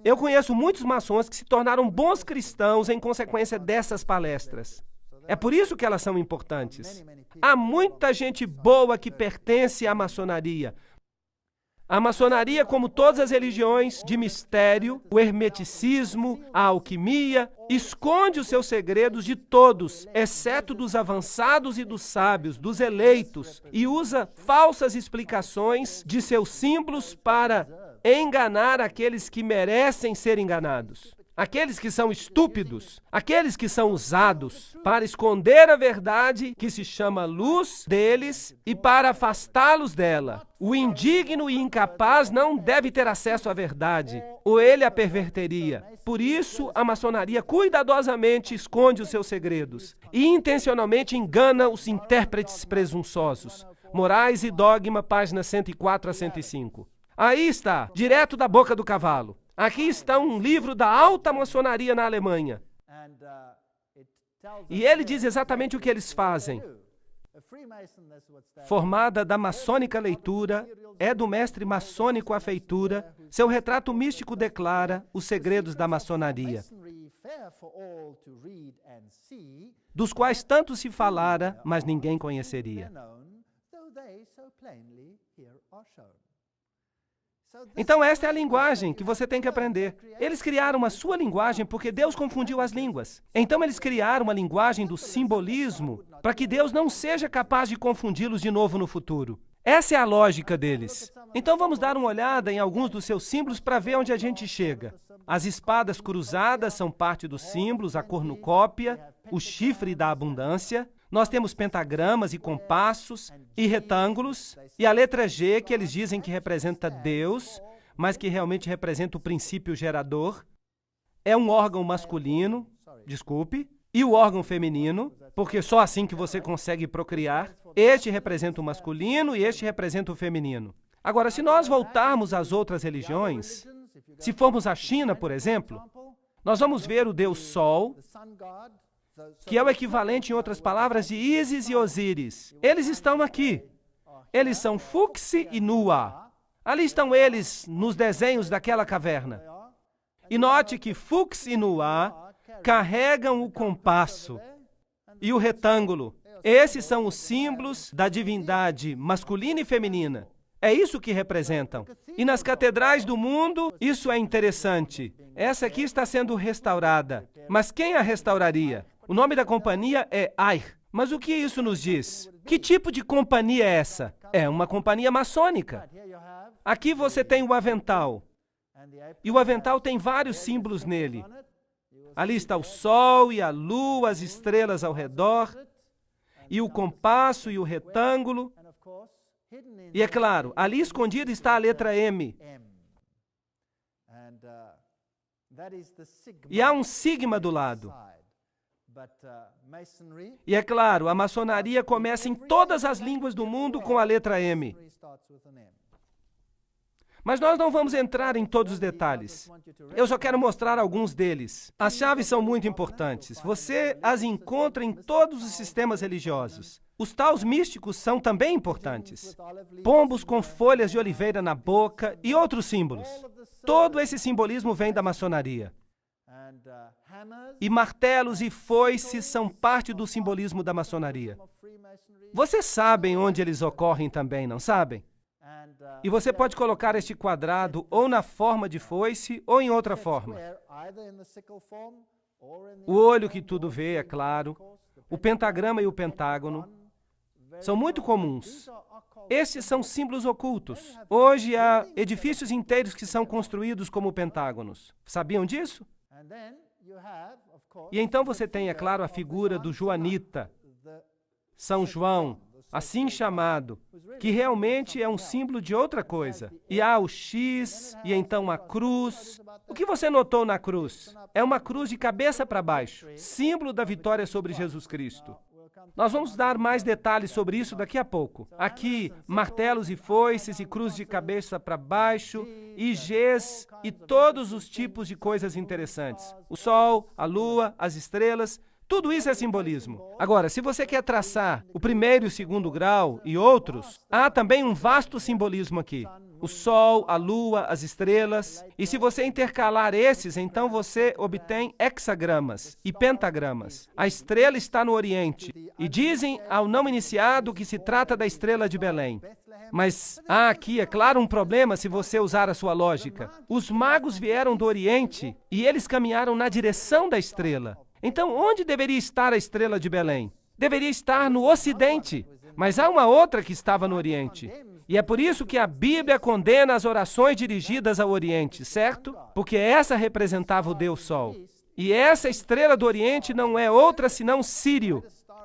Speaker 1: Eu conheço muitos maçons que se tornaram bons cristãos em consequência dessas palestras. É por isso que elas são importantes. Há muita gente boa que pertence à maçonaria. A maçonaria, como todas as religiões de mistério, o hermeticismo, a alquimia, esconde os seus segredos de todos, exceto dos avançados e dos sábios, dos eleitos, e usa falsas explicações de seus símbolos para enganar aqueles que merecem ser enganados. Aqueles que são estúpidos, aqueles que são usados para esconder a verdade que se chama luz deles e para afastá-los dela. O indigno e incapaz não deve ter acesso à verdade, ou ele a perverteria. Por isso, a maçonaria cuidadosamente esconde os seus segredos e intencionalmente engana os intérpretes presunçosos. Morais e Dogma, páginas 104 a 105. Aí está, direto da boca do cavalo. Aqui está um livro da alta maçonaria na Alemanha. E ele diz exatamente o que eles fazem. Formada da maçônica leitura, é do mestre maçônico a feitura, seu retrato místico declara os segredos da maçonaria, dos quais tanto se falara, mas ninguém conheceria. Então esta é a linguagem que você tem que aprender. Eles criaram uma sua linguagem porque Deus confundiu as línguas. Então eles criaram uma linguagem do simbolismo para que Deus não seja capaz de confundi-los de novo no futuro. Essa é a lógica deles. Então vamos dar uma olhada em alguns dos seus símbolos para ver onde a gente chega. As espadas cruzadas são parte dos símbolos, a cornucópia, o chifre da abundância. Nós temos pentagramas e compassos e retângulos, e a letra G, que eles dizem que representa Deus, mas que realmente representa o princípio gerador. É um órgão masculino, e o órgão feminino, porque só assim que você consegue procriar. Este representa o masculino e este representa o feminino. Agora, se nós voltarmos às outras religiões, se formos à China, por exemplo, nós vamos ver o Deus Sol, que é o equivalente, em outras palavras, de Ísis e Osíris. Eles estão aqui. Eles são Fuxi e Nua. Ali estão eles nos desenhos daquela caverna. E note que Fuxi e Nua carregam o compasso e o retângulo. Esses são os símbolos da divindade masculina e feminina. É isso que representam. E nas catedrais do mundo, isso é interessante. Essa aqui está sendo restaurada. Mas quem a restauraria? O nome da companhia é Air. Mas o que isso nos diz? Que tipo de companhia é essa? É uma companhia maçônica. Aqui você tem o avental. E o avental tem vários símbolos nele. Ali está o sol e a lua, as estrelas ao redor, e o compasso e o retângulo. E é claro, ali escondida está a letra M. E há um sigma do lado. E é claro, a maçonaria começa em todas as línguas do mundo com a letra M. Mas nós não vamos entrar em todos os detalhes. Eu só quero mostrar alguns deles. As chaves são muito importantes. Você as encontra em todos os sistemas religiosos. Os taus místicos são também importantes. Pombos com folhas de oliveira na boca e outros símbolos. Todo esse simbolismo vem da maçonaria. E martelos e foices são parte do simbolismo da maçonaria. Vocês sabem onde eles ocorrem também, não sabem? E você pode colocar este quadrado ou na forma de foice ou em outra forma. O olho que tudo vê, é claro. O pentagrama e o pentágono são muito comuns. Estes são símbolos ocultos. Hoje há edifícios inteiros que são construídos como pentágonos. Sabiam disso? E então você tem, é claro, a figura do Joanita, São João, assim chamado, que realmente é um símbolo de outra coisa. E há o X, e então a cruz. O que você notou na cruz? É uma cruz de cabeça para baixo, símbolo da vitória sobre Jesus Cristo. Nós vamos dar mais detalhes sobre isso daqui a pouco. Aqui, martelos e foices e cruz de cabeça para baixo, e Gs e todos os tipos de coisas interessantes. O sol, a lua, as estrelas, tudo isso é simbolismo. Agora, se você quer traçar o primeiro e o segundo grau e outros, há também um vasto simbolismo aqui. O sol, a lua, as estrelas. E se você intercalar esses, então você obtém hexagramas e pentagramas. A estrela está no Oriente. E dizem ao não iniciado que se trata da estrela de Belém. Mas há aqui, é claro, um problema se você usar a sua lógica. Os magos vieram do Oriente e eles caminharam na direção da estrela. Então, onde deveria estar a estrela de Belém? Deveria estar no Ocidente, mas há uma outra que estava no Oriente. E é por isso que a Bíblia condena as orações dirigidas ao Oriente, certo? Porque essa representava o Deus Sol. E essa estrela do Oriente não é outra senão Sírio,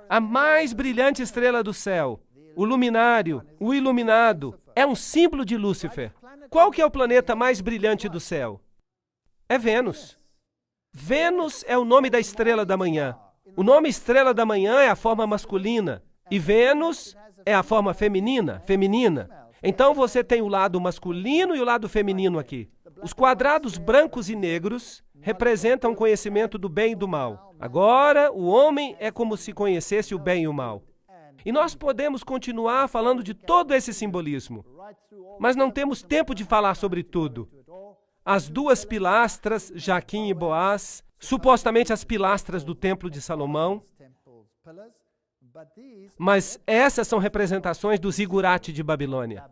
Speaker 1: a mais brilhante estrela do céu. O luminário, o iluminado, é um símbolo de Lúcifer. Qual que é o planeta mais brilhante do céu? É Vênus. Vênus é o nome da estrela da manhã. O nome estrela da manhã é a forma masculina. E Vênus é a forma feminina. Então você tem o lado masculino e o lado feminino aqui. Os quadrados brancos e negros representam o conhecimento do bem e do mal. Agora, o homem é como se conhecesse o bem e o mal. E nós podemos continuar falando de todo esse simbolismo. Mas não temos tempo de falar sobre tudo. As duas pilastras, Jaquim e Boaz, supostamente as pilastras do Templo de Salomão, mas essas são representações do zigurate de Babilônia.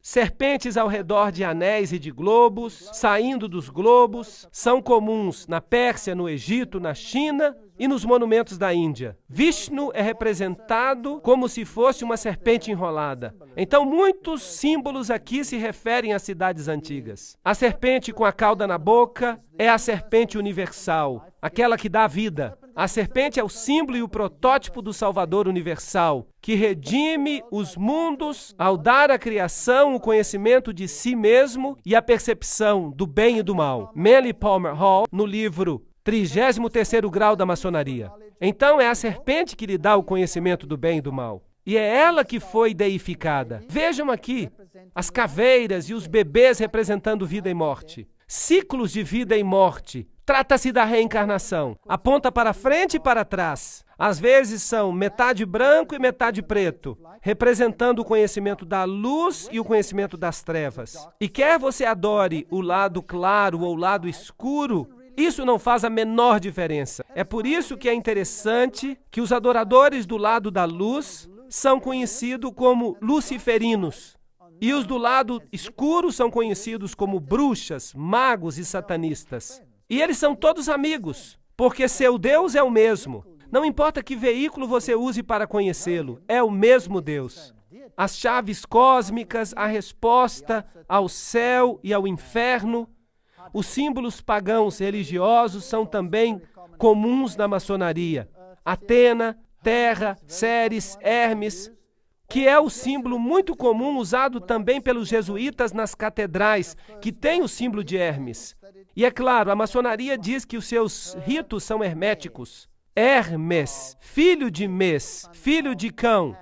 Speaker 1: Serpentes ao redor de anéis e de globos, saindo dos globos, são comuns na Pérsia, no Egito, na China e nos monumentos da Índia. Vishnu é representado como se fosse uma serpente enrolada. Então, muitos símbolos aqui se referem às cidades antigas. A serpente com a cauda na boca é a serpente universal, aquela que dá vida. A serpente é o símbolo e o protótipo do Salvador universal, que redime os mundos ao dar à criação o conhecimento de si mesmo e a percepção do bem e do mal. Manly Palmer Hall, no livro 33º Grau da Maçonaria. Então é a serpente que lhe dá o conhecimento do bem e do mal. E é ela que foi deificada. Vejam aqui as caveiras e os bebês representando vida e morte. Ciclos de vida e morte. Trata-se da reencarnação. Aponta para frente e para trás. Às vezes são metade branco e metade preto, representando o conhecimento da luz e o conhecimento das trevas. E quer você adore o lado claro ou o lado escuro, isso não faz a menor diferença. É por isso que é interessante que os adoradores do lado da luz são conhecidos como luciferinos. E os do lado escuro são conhecidos como bruxas, magos e satanistas. E eles são todos amigos, porque seu Deus é o mesmo. Não importa que veículo você use para conhecê-lo, é o mesmo Deus. As chaves cósmicas, a resposta ao céu e ao inferno, os símbolos pagãos religiosos são também comuns na maçonaria. Atena, Terra, Ceres, Hermes, que é o símbolo muito comum usado também pelos jesuítas nas catedrais, que tem o símbolo de Hermes. E é claro, a maçonaria diz que os seus ritos são herméticos. Hermes, filho de Mes, filho de Cão,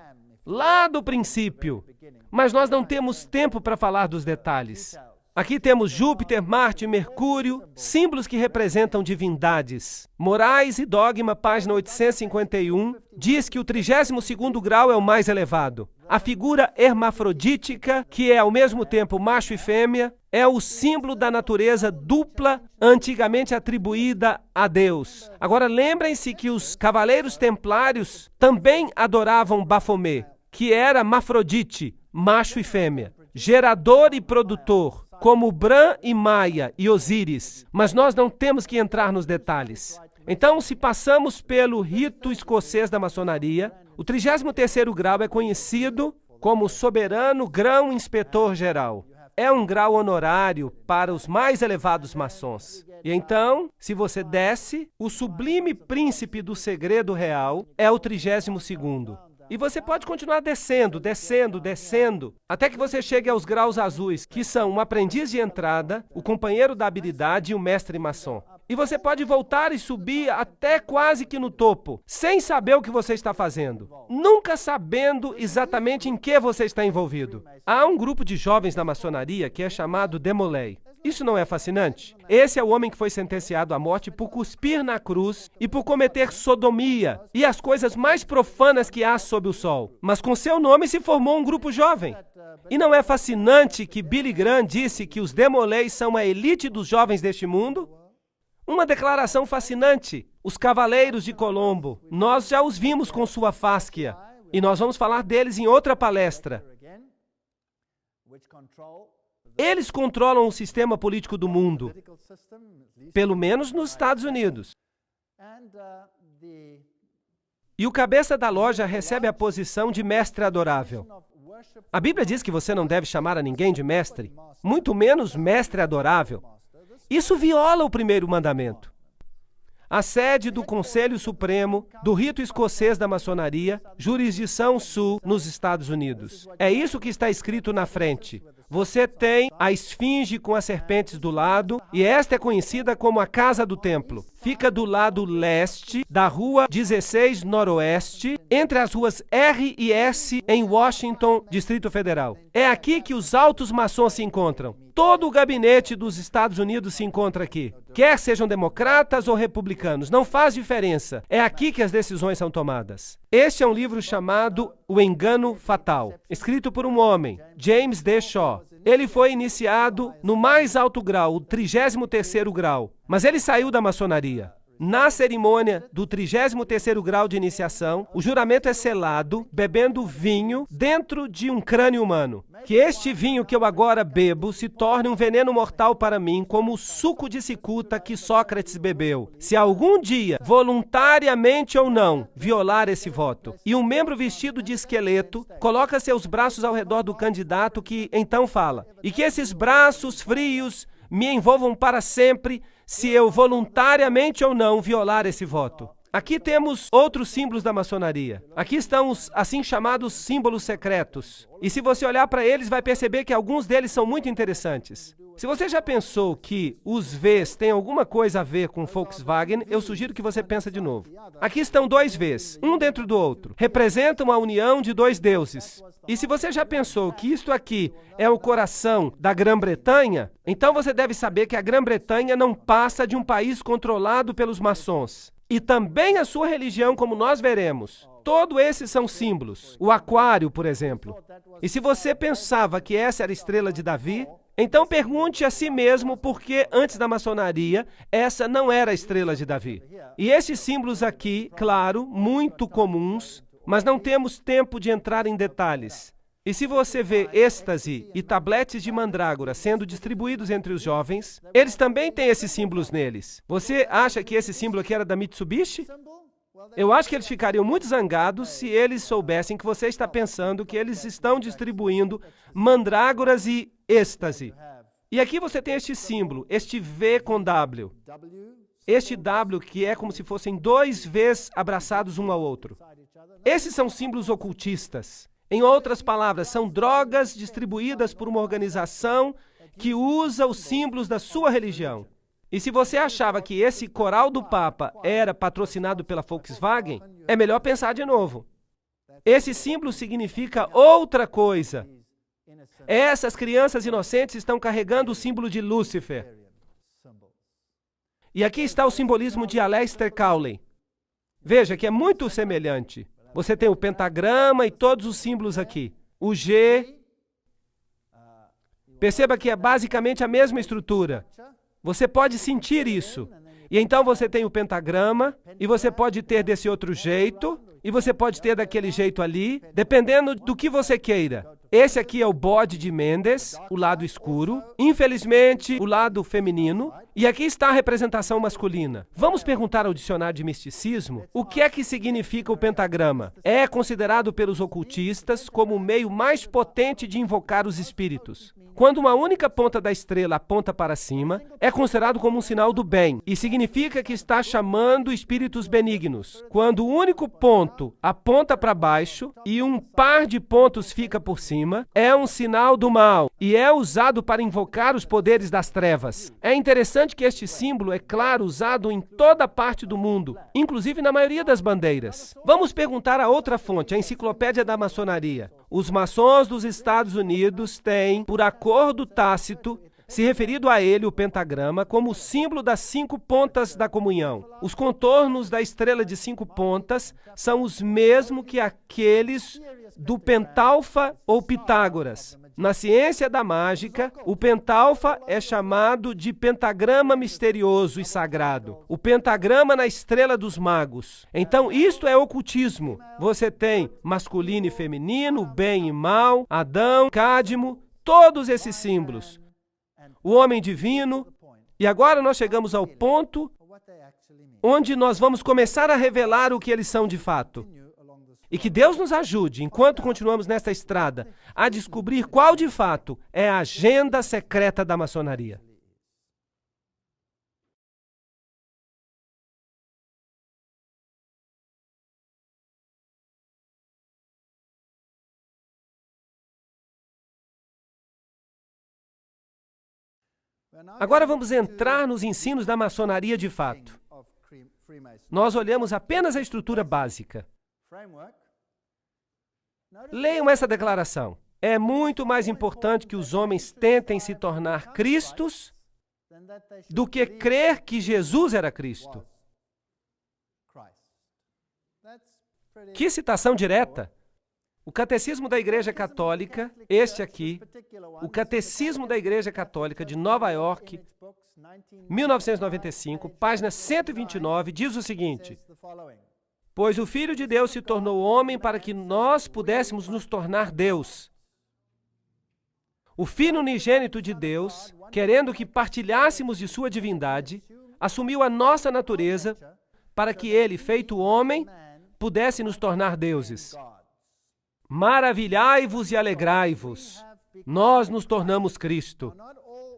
Speaker 1: lá do princípio. Mas nós não temos tempo para falar dos detalhes. Aqui temos Júpiter, Marte e Mercúrio, símbolos que representam divindades. Morais e Dogma, página 851, diz que o 32º grau é o mais elevado. A figura hermafrodítica, que é ao mesmo tempo macho e fêmea, é o símbolo da natureza dupla antigamente atribuída a Deus. Agora lembrem-se que os cavaleiros templários também adoravam Bafomé, que era Mafrodite, macho e fêmea, gerador e produtor, como Bran e Maia e Osíris, mas nós não temos que entrar nos detalhes. Então, se passamos pelo rito escocês da maçonaria, o 33º grau é conhecido como soberano grão-inspetor-geral. É um grau honorário para os mais elevados maçons. E então, se você desce, o sublime príncipe do segredo real é o 32º. E você pode continuar descendo, descendo, descendo, até que você chegue aos graus azuis, que são um aprendiz de entrada, o companheiro da habilidade e o mestre maçom. E você pode voltar e subir até quase que no topo, sem saber o que você está fazendo, nunca sabendo exatamente em que você está envolvido. Há um grupo de jovens na maçonaria que é chamado Demolay. Isso não é fascinante? Esse é o homem que foi sentenciado à morte por cuspir na cruz e por cometer sodomia e as coisas mais profanas que há sob o sol. Mas com seu nome se formou um grupo jovem. E não é fascinante que Billy Graham disse que os Demolay são a elite dos jovens deste mundo? Uma declaração fascinante. Os Cavaleiros de Colombo. Nós já os vimos com sua fásquia. E nós vamos falar deles em outra palestra. Eles controlam o sistema político do mundo, pelo menos nos Estados Unidos. E o cabeça da loja recebe a posição de mestre adorável. A Bíblia diz que você não deve chamar a ninguém de mestre, muito menos mestre adorável. Isso viola o primeiro mandamento. A sede do Conselho Supremo, do rito escocês da maçonaria, jurisdição sul, nos Estados Unidos. É isso que está escrito na frente. Você tem a esfinge com as serpentes do lado, e esta é conhecida como a Casa do Templo. Fica do lado leste da Rua 16 Noroeste, entre as ruas R e S, em Washington, Distrito Federal. É aqui que os altos maçons se encontram. Todo o gabinete dos Estados Unidos se encontra aqui. Quer sejam democratas ou republicanos, não faz diferença. É aqui que as decisões são tomadas. Este é um livro chamado O Engano Fatal, escrito por um homem, James D. Shaw. Ele foi iniciado no mais alto grau, o 33º grau, mas ele saiu da maçonaria. Na cerimônia do 33º grau de iniciação, o juramento é selado, bebendo vinho dentro de um crânio humano. Que este vinho que eu agora bebo se torne um veneno mortal para mim, como o suco de cicuta que Sócrates bebeu. Se algum dia, voluntariamente ou não, violar esse voto, e um membro vestido de esqueleto coloca seus braços ao redor do candidato que então fala, e que esses braços frios me envolvam para sempre, se eu voluntariamente ou não violar esse voto. Aqui temos outros símbolos da maçonaria. Aqui estão os assim chamados símbolos secretos. E se você olhar para eles, vai perceber que alguns deles são muito interessantes. Se você já pensou que os Vs têm alguma coisa a ver com Volkswagen, eu sugiro que você pense de novo. Aqui estão dois Vs, um dentro do outro. Representam a união de dois deuses. E se você já pensou que isto aqui é o coração da Grã-Bretanha, então você deve saber que a Grã-Bretanha não passa de um país controlado pelos maçons. E também a sua religião, como nós veremos. Todos esses são símbolos. O aquário, por exemplo. E se você pensava que essa era a estrela de Davi, então pergunte a si mesmo por que antes da maçonaria essa não era a estrela de Davi. E esses símbolos aqui, claro, muito comuns, mas não temos tempo de entrar em detalhes. E se você vê êxtase e tabletes de mandrágora sendo distribuídos entre os jovens, eles também têm esses símbolos neles. Você acha que esse símbolo aqui era da Mitsubishi? Eu acho que eles ficariam muito zangados se eles soubessem que você está pensando que eles estão distribuindo mandrágoras e êxtase. E aqui você tem este símbolo, este V com W. Este W que é como se fossem dois Vs abraçados um ao outro. Esses são símbolos ocultistas. Em outras palavras, são drogas distribuídas por uma organização que usa os símbolos da sua religião. E se você achava que esse coral do Papa era patrocinado pela Volkswagen, é melhor pensar de novo. Esse símbolo significa outra coisa. Essas crianças inocentes estão carregando o símbolo de Lúcifer. E aqui está o simbolismo de Aleister Crowley. Veja que é muito semelhante. Você tem o pentagrama e todos os símbolos aqui. O G. Perceba que é basicamente a mesma estrutura. Você pode sentir isso. E então você tem o pentagrama, e você pode ter desse outro jeito, e você pode ter daquele jeito ali, dependendo do que você queira. Esse aqui é o bode de Mendes, o lado escuro. Infelizmente, o lado feminino. E aqui está a representação masculina. Vamos perguntar ao dicionário de misticismo o que é que significa o pentagrama. É considerado pelos ocultistas como o meio mais potente de invocar os espíritos. Quando uma única ponta da estrela aponta para cima, é considerado como um sinal do bem e significa que está chamando espíritos benignos. Quando o único ponto aponta para baixo e um par de pontos fica por cima, é um sinal do mal e é usado para invocar os poderes das trevas. É interessante que este símbolo é, claro, usado em toda parte do mundo, inclusive na maioria das bandeiras. Vamos perguntar a outra fonte, a Enciclopédia da Maçonaria. Os maçons dos Estados Unidos têm, por acordo tácito, se referido a ele, o pentagrama, como símbolo das 5 pontas da comunhão. Os contornos da estrela de 5 pontas são os mesmos que aqueles do pentalfa ou Pitágoras. Na ciência da mágica, o pentalfa é chamado de pentagrama misterioso e sagrado. O pentagrama na estrela dos magos. Então, isto é ocultismo. Você tem masculino e feminino, bem e mal, Adão, Cádmo, todos esses símbolos. O homem divino. E agora nós chegamos ao ponto onde nós vamos começar a revelar o que eles são de fato. E que Deus nos ajude, enquanto continuamos nesta estrada, a descobrir qual de fato é a agenda secreta da maçonaria. Agora vamos entrar nos ensinos da maçonaria de fato. Nós olhamos apenas a estrutura básica. Leiam essa declaração. É muito mais importante que os homens tentem se tornar Cristos do que crer que Jesus era Cristo. Que citação direta! O Catecismo da Igreja Católica, este aqui, o Catecismo da Igreja Católica de Nova York, 1995, página 129, diz o seguinte: pois o Filho de Deus se tornou homem para que nós pudéssemos nos tornar Deus. O Filho unigênito de Deus, querendo que partilhássemos de sua divindade, assumiu a nossa natureza para que ele, feito homem, pudesse nos tornar deuses. Maravilhai-vos e alegrai-vos. Nós nos tornamos Cristo.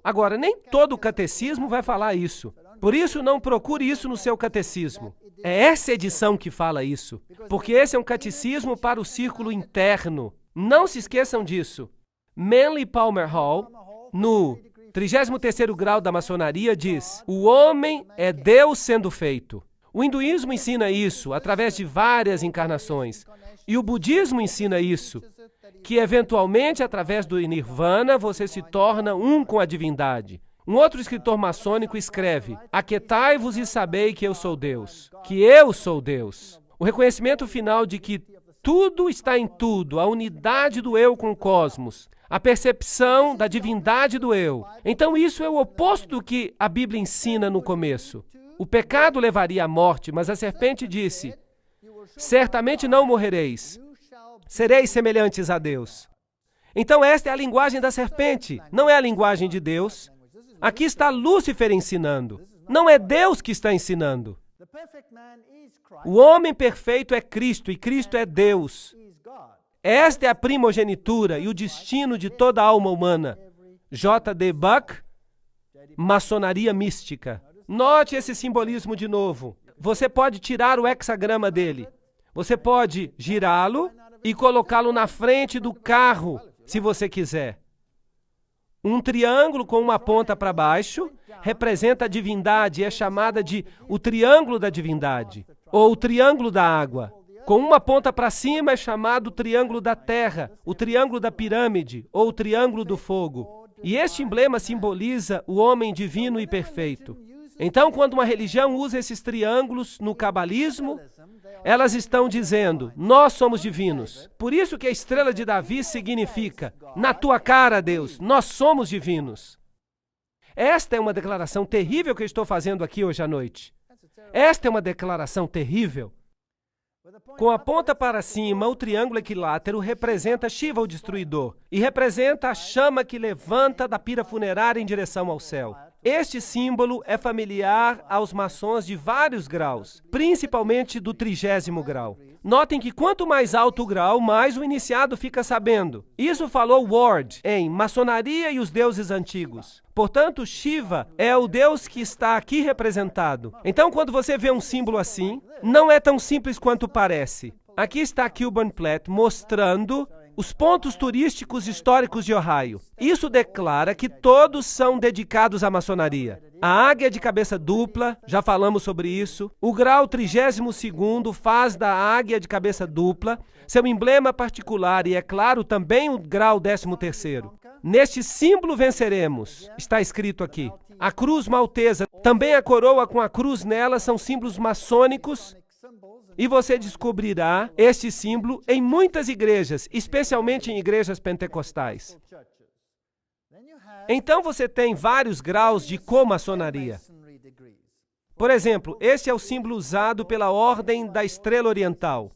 Speaker 1: Agora, nem todo o catecismo vai falar isso. Por isso, não procure isso no seu catecismo. É essa edição que fala isso, porque esse é um catecismo para o círculo interno. Não se esqueçam disso. Manly Palmer Hall, no 33º grau da maçonaria, diz: o homem é Deus sendo feito. O hinduísmo ensina isso através de várias encarnações. E o budismo ensina isso, que eventualmente, através do nirvana, você se torna um com a divindade. Um outro escritor maçônico escreve: aquietai-vos e sabei que eu sou Deus, que eu sou Deus. O reconhecimento final de que tudo está em tudo, a unidade do eu com o cosmos, a percepção da divindade do eu. Então isso é o oposto do que a Bíblia ensina no começo. O pecado levaria à morte, mas a serpente disse: certamente não morrereis, sereis semelhantes a Deus. Então esta é a linguagem da serpente, não é a linguagem de Deus. Aqui está Lúcifer ensinando, não é Deus que está ensinando. O homem perfeito é Cristo e Cristo é Deus. Esta é a primogenitura e o destino de toda a alma humana. J.D. Buck, Maçonaria Mística. Note esse simbolismo de novo. Você pode tirar o hexagrama dele. Você pode girá-lo e colocá-lo na frente do carro, se você quiser. Um triângulo com uma ponta para baixo representa a divindade, é chamada de o triângulo da divindade, ou o triângulo da água. Com uma ponta para cima é chamado o triângulo da terra, o triângulo da pirâmide, ou o triângulo do fogo. E este emblema simboliza o homem divino e perfeito. Então, quando uma religião usa esses triângulos no cabalismo, elas estão dizendo: nós somos divinos. Por isso que a estrela de Davi significa: na tua cara, Deus, nós somos divinos. Esta é uma declaração terrível que eu estou fazendo aqui hoje à noite. Esta é uma declaração terrível. Com a ponta para cima, o triângulo equilátero representa Shiva, o destruidor, e representa a chama que levanta da pira funerária em direção ao céu. Este símbolo é familiar aos maçons de vários graus, principalmente do 30º grau. Notem que quanto mais alto o grau, mais o iniciado fica sabendo. Isso falou Ward em Maçonaria e os Deuses Antigos. Portanto, Shiva é o Deus que está aqui representado. Então, quando você vê um símbolo assim, não é tão simples quanto parece. Aqui está Kilburn Platt mostrando os pontos turísticos históricos de Ohio. Isso declara que todos são dedicados à maçonaria. A águia de cabeça dupla, já falamos sobre isso. O grau 32º faz da águia de cabeça dupla seu emblema particular e, é claro, também o grau 13º. Neste símbolo venceremos, está escrito aqui. A cruz maltesa, também a coroa com a cruz nela, são símbolos maçônicos. E você descobrirá este símbolo em muitas igrejas, especialmente em igrejas pentecostais. Então você tem vários graus de comaçonaria. Por exemplo, este é o símbolo usado pela Ordem da Estrela Oriental,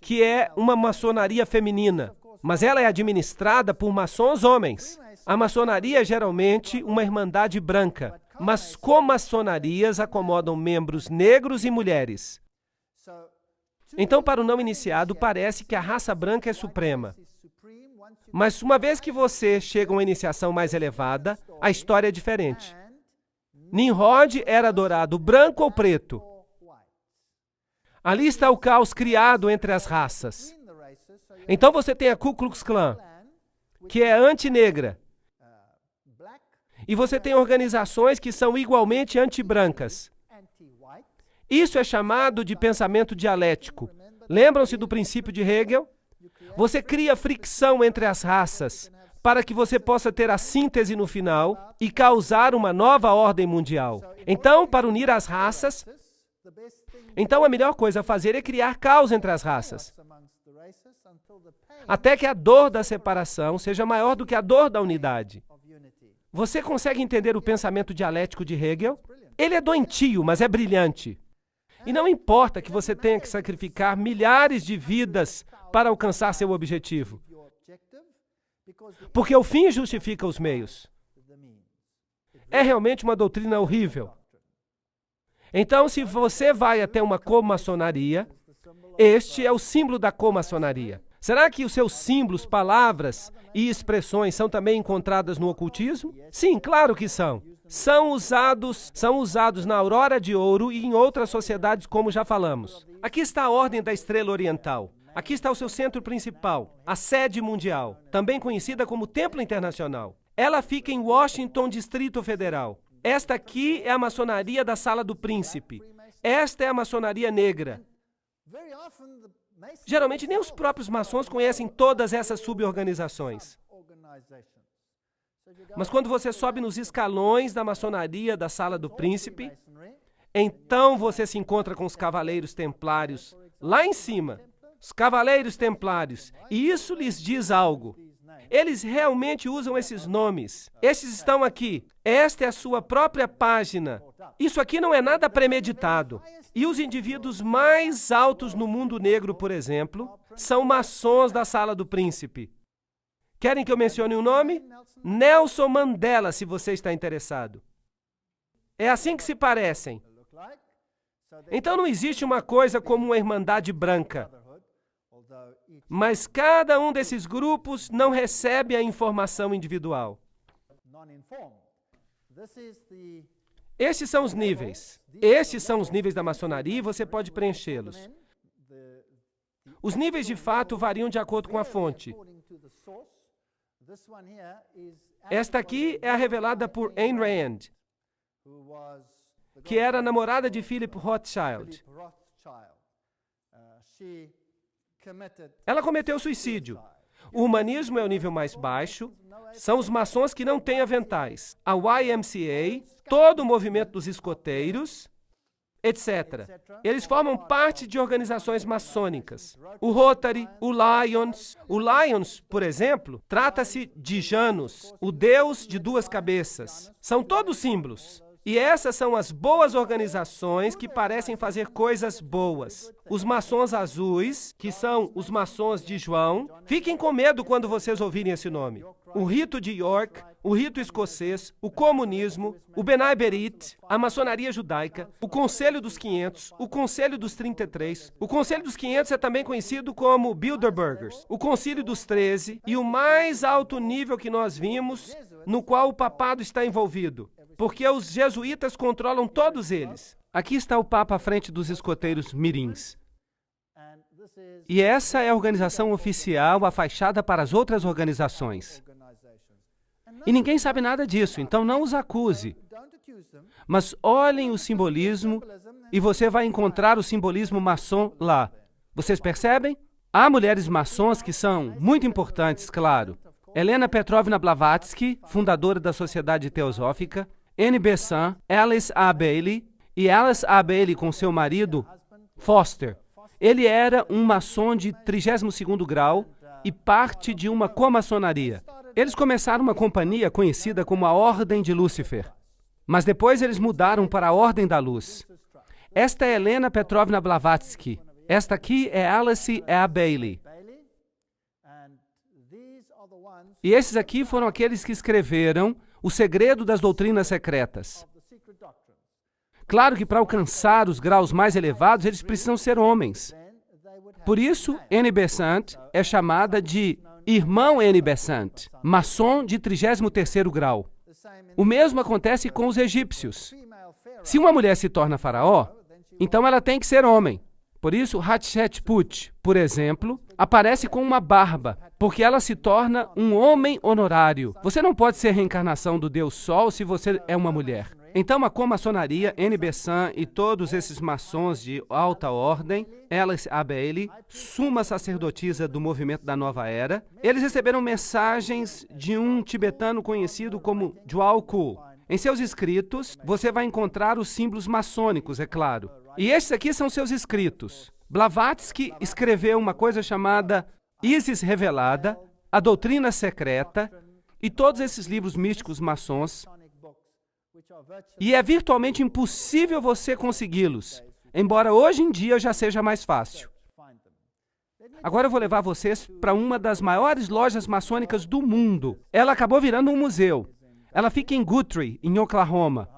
Speaker 1: que é uma maçonaria feminina, mas ela é administrada por maçons homens. A maçonaria é geralmente uma irmandade branca, mas comaçonarias acomodam membros negros e mulheres. Então, para o não iniciado, parece que a raça branca é suprema. Mas uma vez que você chega a uma iniciação mais elevada, a história é diferente. Nimrod era adorado branco ou preto. Ali está o caos criado entre as raças. Então você tem a Ku Klux Klan, que é anti-negra. E você tem organizações que são igualmente anti-brancas. Isso é chamado de pensamento dialético. Lembram-se do princípio de Hegel? Você cria fricção entre as raças para que você possa ter a síntese no final e causar uma nova ordem mundial. Então, para unir as raças, a melhor coisa a fazer é criar caos entre as raças, até que a dor da separação seja maior do que a dor da unidade. Você consegue entender o pensamento dialético de Hegel? Ele é doentio, mas é brilhante. E não importa que você tenha que sacrificar milhares de vidas para alcançar seu objetivo, porque o fim justifica os meios. É realmente uma doutrina horrível. Então, se você vai até uma comaçonaria, este é o símbolo da comaçonaria. Será que os seus símbolos, palavras e expressões são também encontradas no ocultismo? Sim, claro que são. São usados na Aurora de Ouro e em outras sociedades, como já falamos. Aqui está a Ordem da Estrela Oriental. Aqui está o seu centro principal, a sede mundial, também conhecida como Templo Internacional. Ela fica em Washington, Distrito Federal. Esta aqui é a maçonaria da Sala do Príncipe. Esta é a maçonaria negra. Geralmente, nem os próprios maçons conhecem todas essas suborganizações. Mas quando você sobe nos escalões da maçonaria da Sala do Príncipe, então você se encontra com os Cavaleiros Templários lá em cima. Os Cavaleiros Templários. E isso lhes diz algo. Eles realmente usam esses nomes. Esses estão aqui. Esta é a sua própria página. Isso aqui não é nada premeditado. E os indivíduos mais altos no mundo negro, por exemplo, são maçons da Sala do Príncipe. Querem que eu mencione um nome? Nelson Mandela, se você está interessado. É assim que se parecem. Então não existe uma coisa como uma irmandade branca. Mas cada um desses grupos não recebe a informação individual. Estes são os níveis. Estes são os níveis da maçonaria e você pode preenchê-los. Os níveis de fato variam de acordo com a fonte. Esta aqui é a revelada por Ayn Rand, que era a namorada de Philip Rothschild. Ela cometeu suicídio. O humanismo é o nível mais baixo. São os maçons que não têm aventais. A YMCA, todo o movimento dos escoteiros, etc. Eles formam parte de organizações maçônicas. O Rotary, o Lions. O Lions, por exemplo, trata-se de Janus, o deus de duas cabeças. São todos símbolos. E essas são as boas organizações que parecem fazer coisas boas. Os maçons azuis, que são os maçons de João, fiquem com medo quando vocês ouvirem esse nome. O rito de York, o rito escocês, o comunismo, o B'nai B'rith, a maçonaria judaica, o Conselho dos 500, o Conselho dos 33. O Conselho dos 500 é também conhecido como Bilderbergers, o Concílio dos 13 e o mais alto nível que nós vimos, no qual o papado está envolvido. Porque os jesuítas controlam todos eles. Aqui está o Papa à frente dos escoteiros mirins. E essa é a organização oficial, a fachada para as outras organizações. E ninguém sabe nada disso, então não os acuse. Mas olhem o simbolismo e você vai encontrar o simbolismo maçom lá. Vocês percebem? Há mulheres maçons que são muito importantes, claro. Helena Petrovna Blavatsky, fundadora da Sociedade Teosófica, Annie Besant, Alice A. Bailey, e Alice A. Bailey com seu marido, Foster. Ele era um maçom de 32º grau e parte de uma comaçonaria. Eles começaram uma companhia conhecida como a Ordem de Lúcifer, mas depois eles mudaram para a Ordem da Luz. Esta é Helena Petrovna Blavatsky. Esta aqui é Alice A. Bailey. E esses aqui foram aqueles que escreveram O Segredo das Doutrinas Secretas. Claro que para alcançar os graus mais elevados, eles precisam ser homens. Por isso, Annie Besant é chamada de Irmão Annie Besant, maçom de 33º grau. O mesmo acontece com os egípcios. Se uma mulher se torna faraó, então ela tem que ser homem. Por isso, Hatshepsut, por exemplo, aparece com uma barba, porque ela se torna um homem honorário. Você não pode ser reencarnação do Deus Sol se você é uma mulher. Então, a comaçonaria, Annie Besant e todos esses maçons de alta ordem, Alice A. Bailey, suma sacerdotisa do movimento da Nova Era, eles receberam mensagens de um tibetano conhecido como Djwhal Khul. Em seus escritos, você vai encontrar os símbolos maçônicos, é claro. E estes aqui são seus escritos. Blavatsky escreveu uma coisa chamada Isis Revelada, a Doutrina Secreta e todos esses livros místicos maçons. E é virtualmente impossível você consegui-los, embora hoje em dia já seja mais fácil. Agora eu vou levar vocês para uma das maiores lojas maçônicas do mundo. Ela acabou virando um museu. Ela fica em Guthrie, em Oklahoma.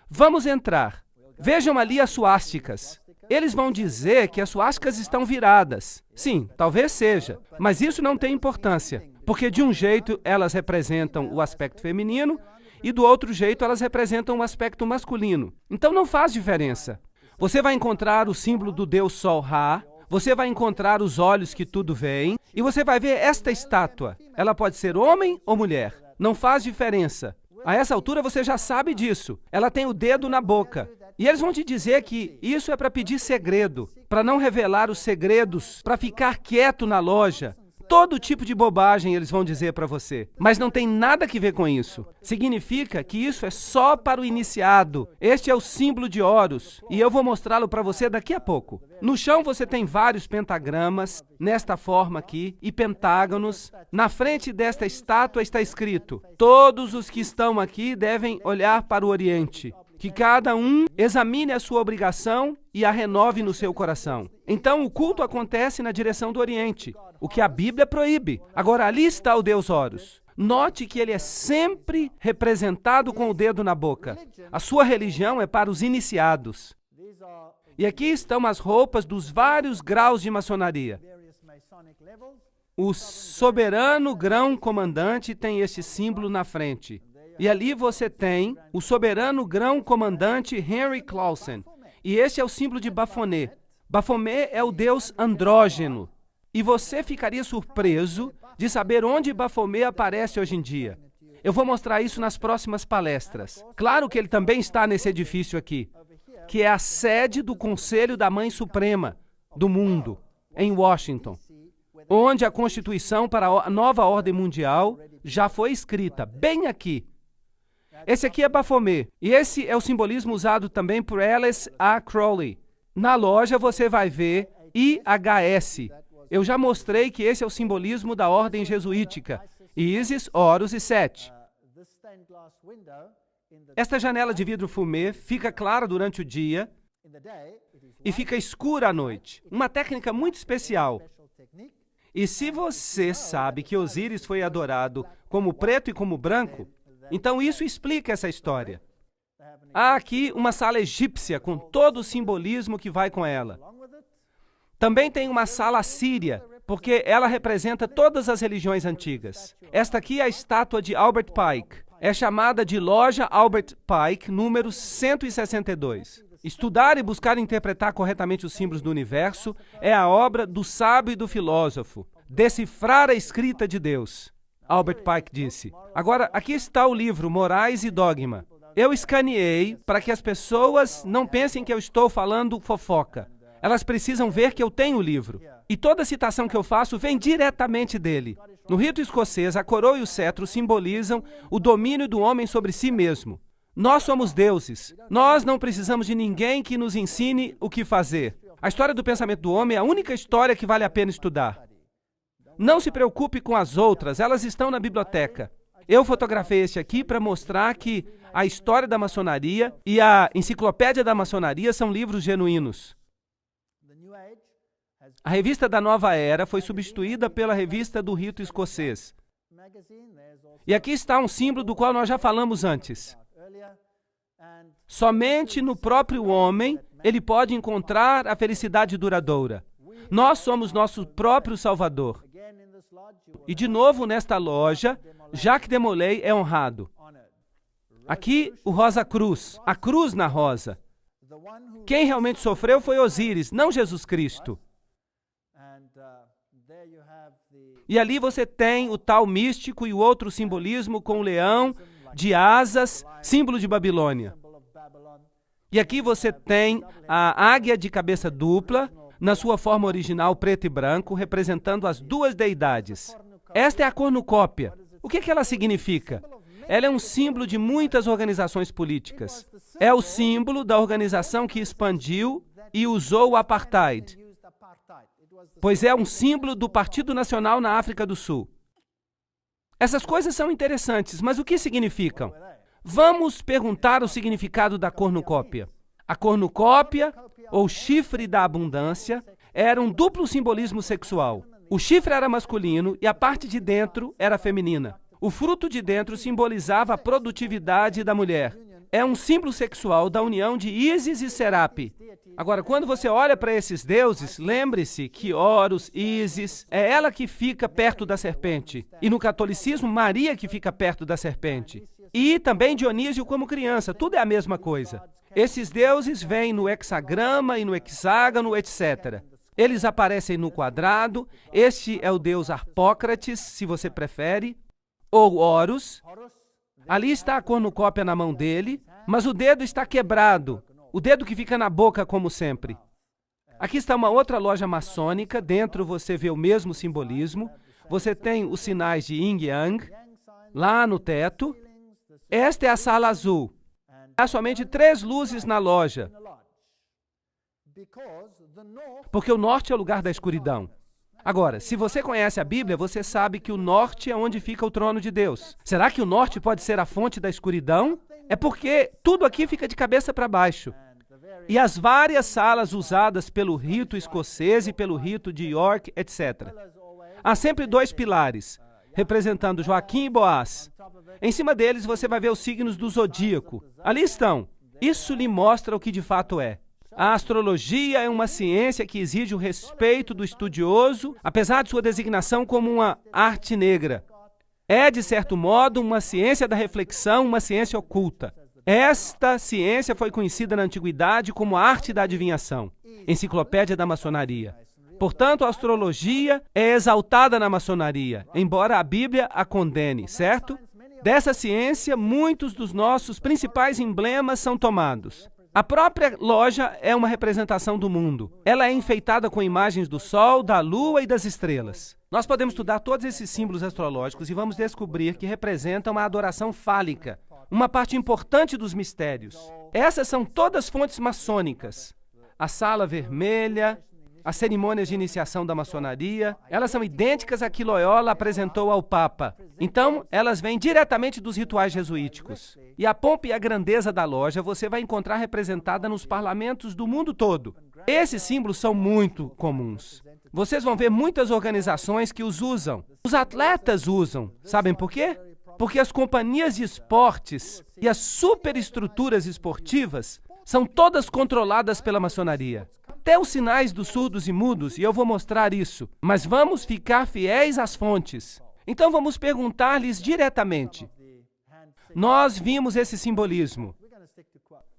Speaker 1: Vamos entrar. Vejam ali as suásticas. Eles vão dizer que as suásticas estão viradas. Sim, talvez seja, mas isso não tem importância, porque de um jeito elas representam o aspecto feminino e do outro jeito elas representam o aspecto masculino. Então não faz diferença. Você vai encontrar o símbolo do Deus Sol Ra, você vai encontrar os olhos que tudo veem, e você vai ver esta estátua. Ela pode ser homem ou mulher. Não faz diferença. A essa altura você já sabe disso. Ela tem o dedo na boca. E eles vão te dizer que isso é para pedir segredo, para não revelar os segredos, para ficar quieto na loja. Todo tipo de bobagem eles vão dizer para você. Mas não tem nada que ver com isso. Significa que isso é só para o iniciado. Este é o símbolo de Horus. E eu vou mostrá-lo para você daqui a pouco. No chão você tem vários pentagramas, nesta forma aqui, e pentágonos. Na frente desta estátua está escrito: todos os que estão aqui devem olhar para o Oriente. Que cada um examine a sua obrigação e a renove no seu coração. Então, o culto acontece na direção do Oriente, o que a Bíblia proíbe. Agora, ali está o Deus Horus. Note que ele é sempre representado com o dedo na boca. A sua religião é para os iniciados. E aqui estão as roupas dos vários graus de maçonaria. O soberano grão-comandante tem este símbolo na frente. E ali você tem o soberano grão-comandante Henry Clausen. E este é o símbolo de Baphomet. Baphomet é o deus andrógeno. E você ficaria surpreso de saber onde Baphomet aparece hoje em dia. Eu vou mostrar isso nas próximas palestras. Claro que ele também está nesse edifício aqui, que é a sede do Conselho da Mãe Suprema do mundo, em Washington, onde a Constituição para a nova ordem mundial já foi escrita, bem aqui. Esse aqui é Baphomet, e esse é o simbolismo usado também por Alice A. Crowley. Na loja você vai ver IHS. Eu já mostrei que esse é o simbolismo da ordem jesuítica. Isis, Horus e Sete. Esta janela de vidro fumê fica clara durante o dia e fica escura à noite. Uma técnica muito especial. E se você sabe que Osíris foi adorado como preto e como branco, então isso explica essa história. Há aqui uma sala egípcia com todo o simbolismo que vai com ela. Também tem uma sala assíria, porque ela representa todas as religiões antigas. Esta aqui é a estátua de Albert Pike. É chamada de Loja Albert Pike, número 162. Estudar e buscar interpretar corretamente os símbolos do universo é a obra do sábio e do filósofo. Decifrar a escrita de Deus, Albert Pike disse. Agora, aqui está o livro Morais e Dogma. Eu escaneei para que as pessoas não pensem que eu estou falando fofoca. Elas precisam ver que eu tenho o livro. E toda citação que eu faço vem diretamente dele. No rito escocês, a coroa e o cetro simbolizam o domínio do homem sobre si mesmo. Nós somos deuses. Nós não precisamos de ninguém que nos ensine o que fazer. A história do pensamento do homem é a única história que vale a pena estudar. Não se preocupe com as outras, elas estão na biblioteca. Eu fotografei este aqui para mostrar que a história da maçonaria e a enciclopédia da maçonaria são livros genuínos. A revista da Nova Era foi substituída pela revista do rito escocês. E aqui está um símbolo do qual nós já falamos antes. Somente no próprio homem ele pode encontrar a felicidade duradoura. Nós somos nosso próprio Salvador. E de novo nesta loja, Jacques de Molay é honrado. Aqui o Rosa Cruz, a cruz na rosa. Quem realmente sofreu foi Osíris, não Jesus Cristo. E ali você tem o tal místico e o outro simbolismo com o leão de asas, símbolo de Babilônia. E aqui você tem a águia de cabeça dupla, na sua forma original preto e branco, representando as duas deidades. Esta é a cornucópia. O que ela significa? Ela é um símbolo de muitas organizações políticas. É o símbolo da organização que expandiu e usou o apartheid, pois é um símbolo do Partido Nacional na África do Sul. Essas coisas são interessantes, mas o que significam? Vamos perguntar o significado da cornucópia. A cornucópia, ou chifre da abundância, era um duplo simbolismo sexual. O chifre era masculino e a parte de dentro era feminina. O fruto de dentro simbolizava a produtividade da mulher. É um símbolo sexual da união de Ísis e Serape. Agora, quando você olha para esses deuses, lembre-se que Horus, Ísis, é ela que fica perto da serpente. E no catolicismo, Maria que fica perto da serpente. E também Dionísio como criança, tudo é a mesma coisa. Esses deuses vêm no hexagrama e no hexágono, etc. Eles aparecem no quadrado. Este é o deus Harpócrates, se você prefere, ou Horus. Ali está a cornucópia na mão dele, mas o dedo está quebrado, o dedo que fica na boca, como sempre. Aqui está uma outra loja maçônica, dentro você vê o mesmo simbolismo. Você tem os sinais de Yin e Yang, lá no teto. Esta é a sala azul. Há somente 3 luzes na loja, porque o norte é o lugar da escuridão. Agora, se você conhece a Bíblia, você sabe que o norte é onde fica o trono de Deus. Será que o norte pode ser a fonte da escuridão? É porque tudo aqui fica de cabeça para baixo. E as várias salas usadas pelo rito escocês e pelo rito de York, etc. Há sempre 2 pilares, representando Joaquim e Boaz. Em cima deles você vai ver os signos do zodíaco. Ali estão. Isso lhe mostra o que de fato é. A astrologia é uma ciência que exige o respeito do estudioso, apesar de sua designação como uma arte negra. É, de certo modo, uma ciência da reflexão, uma ciência oculta. Esta ciência foi conhecida na antiguidade como a arte da adivinhação, enciclopédia da maçonaria. Portanto, a astrologia é exaltada na maçonaria, embora a Bíblia a condene, certo? Dessa ciência, muitos dos nossos principais emblemas são tomados. A própria loja é uma representação do mundo. Ela é enfeitada com imagens do Sol, da Lua e das estrelas. Nós podemos estudar todos esses símbolos astrológicos e vamos descobrir que representam a adoração fálica, uma parte importante dos mistérios. Essas são todas fontes maçônicas. A sala vermelha, as cerimônias de iniciação da maçonaria, elas são idênticas a que Loyola apresentou ao Papa. Então, elas vêm diretamente dos rituais jesuíticos. E a pompa e a grandeza da loja você vai encontrar representada nos parlamentos do mundo todo. Esses símbolos são muito comuns. Vocês vão ver muitas organizações que os usam. Os atletas usam. Sabem por quê? Porque as companhias de esportes e as superestruturas esportivas são todas controladas pela maçonaria. Até os sinais dos surdos e mudos, e eu vou mostrar isso. Mas vamos ficar fiéis às fontes. Então vamos perguntar-lhes diretamente. Nós vimos esse simbolismo.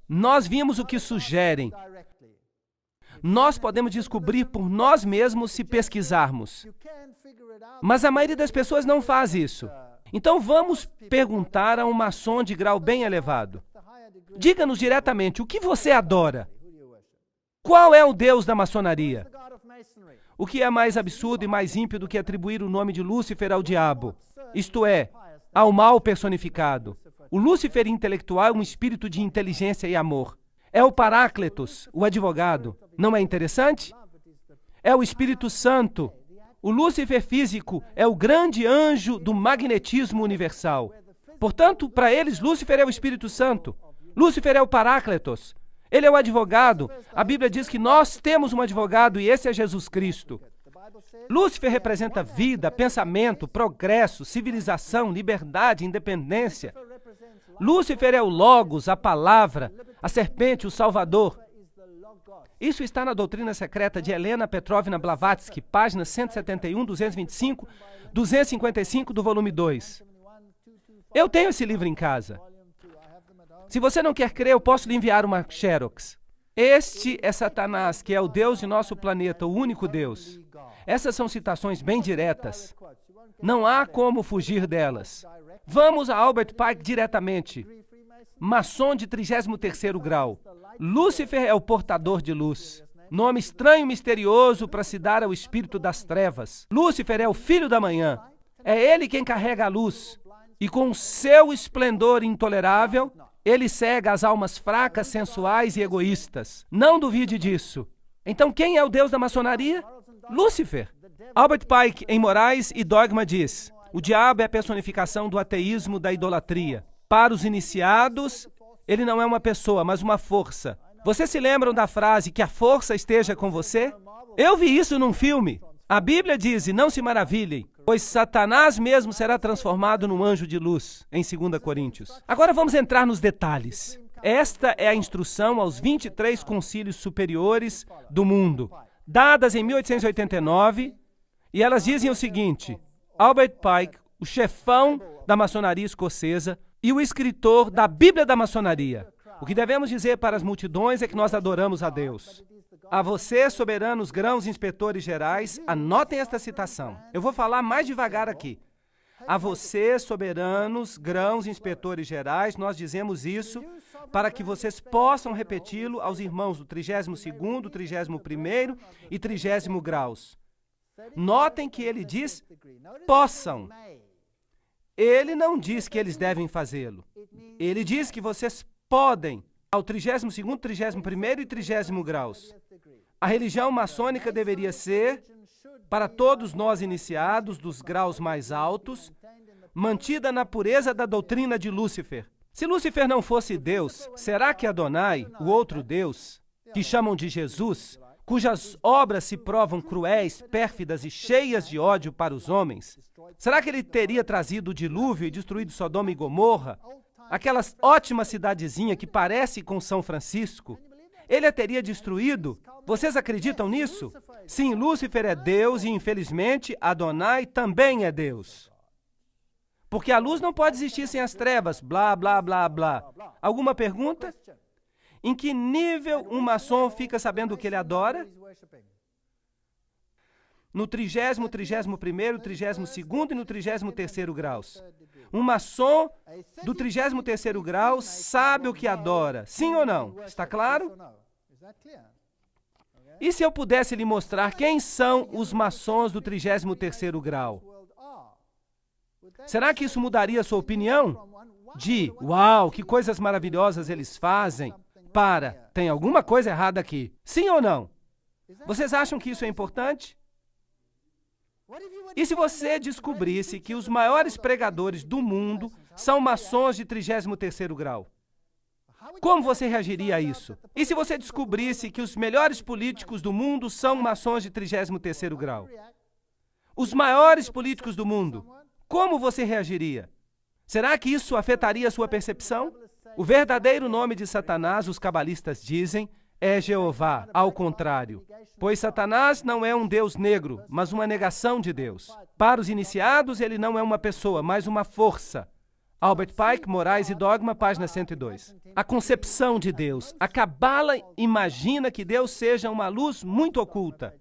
Speaker 1: Nós vimos o que sugerem. Nós podemos descobrir por nós mesmos se pesquisarmos. Mas a maioria das pessoas não faz isso. Então vamos perguntar a um maçom de grau bem elevado. Diga-nos diretamente, o que você adora? Qual é o Deus da maçonaria? O que é mais absurdo e mais ímpio do que atribuir o nome de Lúcifer ao diabo? Isto é, ao mal personificado. O Lúcifer intelectual é um espírito de inteligência e amor. É o Paráclitos, o advogado. Não é interessante? É o Espírito Santo. O Lúcifer físico é o grande anjo do magnetismo universal. Portanto, para eles, Lúcifer é o Espírito Santo. Lúcifer é o Paráclitos. Ele é o advogado. A Bíblia diz que nós temos um advogado e esse é Jesus Cristo. Lúcifer representa vida, pensamento, progresso, civilização, liberdade, independência. Lúcifer é o Logos, a palavra, a serpente, o Salvador. Isso está na doutrina secreta de Helena Petrovna Blavatsky, páginas 171, 225, 255 do volume 2. Eu tenho esse livro em casa. Se você não quer crer, eu posso lhe enviar uma Xerox. Este é Satanás, que é o Deus de nosso planeta, o único Deus. Essas são citações bem diretas. Não há como fugir delas. Vamos a Albert Pike diretamente. Maçom de 33º grau. Lúcifer é o portador de luz. Nome estranho e misterioso para se dar ao espírito das trevas. Lúcifer é o filho da manhã. É ele quem carrega a luz. E com seu esplendor intolerável, ele cega as almas fracas, sensuais e egoístas. Não duvide disso. Então quem é o Deus da maçonaria? Lúcifer. Albert Pike, em Morais e Dogma, diz: o diabo é a personificação do ateísmo, da idolatria. Para os iniciados, ele não é uma pessoa, mas uma força. Vocês se lembram da frase que a força esteja com você? Eu vi isso num filme. A Bíblia diz, e não se maravilhem, pois Satanás mesmo será transformado num anjo de luz, em 2 Coríntios. Agora vamos entrar nos detalhes. Esta é a instrução aos 23 concílios superiores do mundo, dadas em 1889, e elas dizem o seguinte: Albert Pike, o chefão da maçonaria escocesa e o escritor da Bíblia da maçonaria. O que devemos dizer para as multidões é que nós adoramos a Deus. A vocês, soberanos grãos inspetores gerais, anotem esta citação. Eu vou falar mais devagar aqui. A vocês, soberanos grãos inspetores gerais, nós dizemos isso para que vocês possam repeti-lo aos irmãos do 32º, 31º e 30º graus. Notem que ele diz possam. Ele não diz que eles devem fazê-lo. Ele diz que vocês podem ao 32º, 31º e 30º graus. A religião maçônica deveria ser, para todos nós iniciados dos graus mais altos, mantida na pureza da doutrina de Lúcifer. Se Lúcifer não fosse Deus, será que Adonai, o outro Deus, que chamam de Jesus, cujas obras se provam cruéis, pérfidas e cheias de ódio para os homens, será que ele teria trazido o dilúvio e destruído Sodoma e Gomorra, aquela ótima cidadezinha que parece com São Francisco? Ele a teria destruído? Vocês acreditam nisso? Sim, Lúcifer é Deus e, infelizmente, Adonai também é Deus. Porque a luz não pode existir sem as trevas, blá, blá, blá, blá. Alguma pergunta? Em que nível um maçom fica sabendo o que ele adora? No 30º, 31º, 32º e no 33º graus. Um maçom do 33º grau sabe o que adora. Sim ou não? Está claro? E se eu pudesse lhe mostrar quem são os maçons do 33º grau? Será que isso mudaria a sua opinião? De, uau, que coisas maravilhosas eles fazem, para, tem alguma coisa errada aqui. Sim ou não? Vocês acham que isso é importante? E se você descobrisse que os maiores pregadores do mundo são maçons de 33º grau? Como você reagiria a isso? E se você descobrisse que os melhores políticos do mundo são maçons de 33º grau? Os maiores políticos do mundo, como você reagiria? Será que isso afetaria a sua percepção? O verdadeiro nome de Satanás, os cabalistas dizem, é Jeová, ao contrário. Pois Satanás não é um Deus negro, mas uma negação de Deus. Para os iniciados, ele não é uma pessoa, mas uma força. Albert Pike, Morais e Dogma, página 102. A concepção de Deus. A Cabala imagina que Deus seja uma luz muito oculta.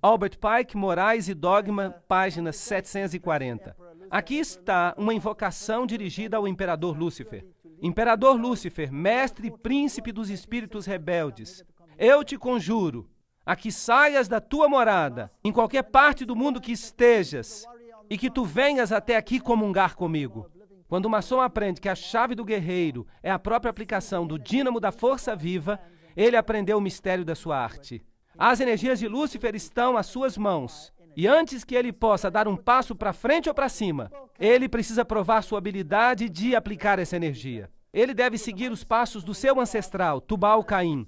Speaker 1: Albert Pike, Morais e Dogma, página 740. Aqui está uma invocação dirigida ao imperador Lúcifer. Imperador Lúcifer, mestre e príncipe dos espíritos rebeldes, eu te conjuro a que saias da tua morada, em qualquer parte do mundo que estejas, e que tu venhas até aqui comungar comigo. Quando o maçom aprende que a chave do guerreiro é a própria aplicação do dínamo da força viva, ele aprendeu o mistério da sua arte. As energias de Lúcifer estão às suas mãos. E antes que ele possa dar um passo para frente ou para cima, ele precisa provar sua habilidade de aplicar essa energia. Ele deve seguir os passos do seu ancestral, Tubal-Caim.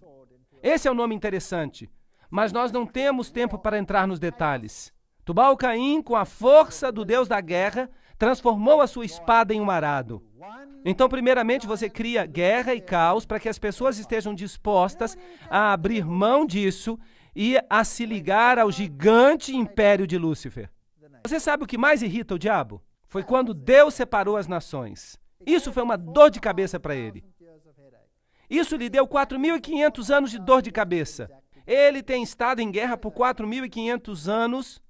Speaker 1: Esse é um nome interessante, mas nós não temos tempo para entrar nos detalhes. Tubal-Caim, com a força do Deus da guerra, transformou a sua espada em um arado. Então, primeiramente, você cria guerra e caos para que as pessoas estejam dispostas a abrir mão disso e a se ligar ao gigante império de Lúcifer. Você sabe o que mais irrita o diabo? Foi quando Deus separou as nações. Isso foi uma dor de cabeça para ele. Isso lhe deu 4.500 anos de dor de cabeça. Ele tem estado em guerra por 4.500 anos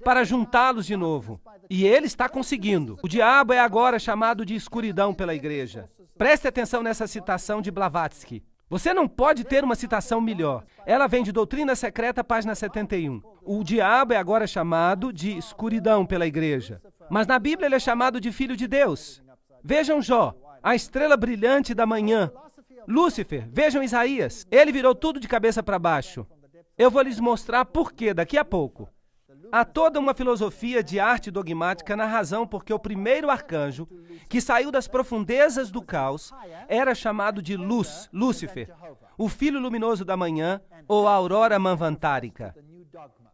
Speaker 1: para juntá-los de novo. E ele está conseguindo. O diabo é agora chamado de escuridão pela igreja. Preste atenção nessa citação de Blavatsky. Você não pode ter uma citação melhor. Ela vem de Doutrina Secreta, página 71. O diabo é agora chamado de escuridão pela igreja. Mas na Bíblia ele é chamado de filho de Deus. Vejam Jó, a estrela brilhante da manhã. Lúcifer, vejam Isaías. Ele virou tudo de cabeça para baixo. Eu vou lhes mostrar por quê daqui a pouco. Há toda uma filosofia de arte dogmática na razão porque o primeiro arcanjo, que saiu das profundezas do caos, era chamado de luz, Lúcifer, o filho luminoso da manhã, ou a aurora manvantárica.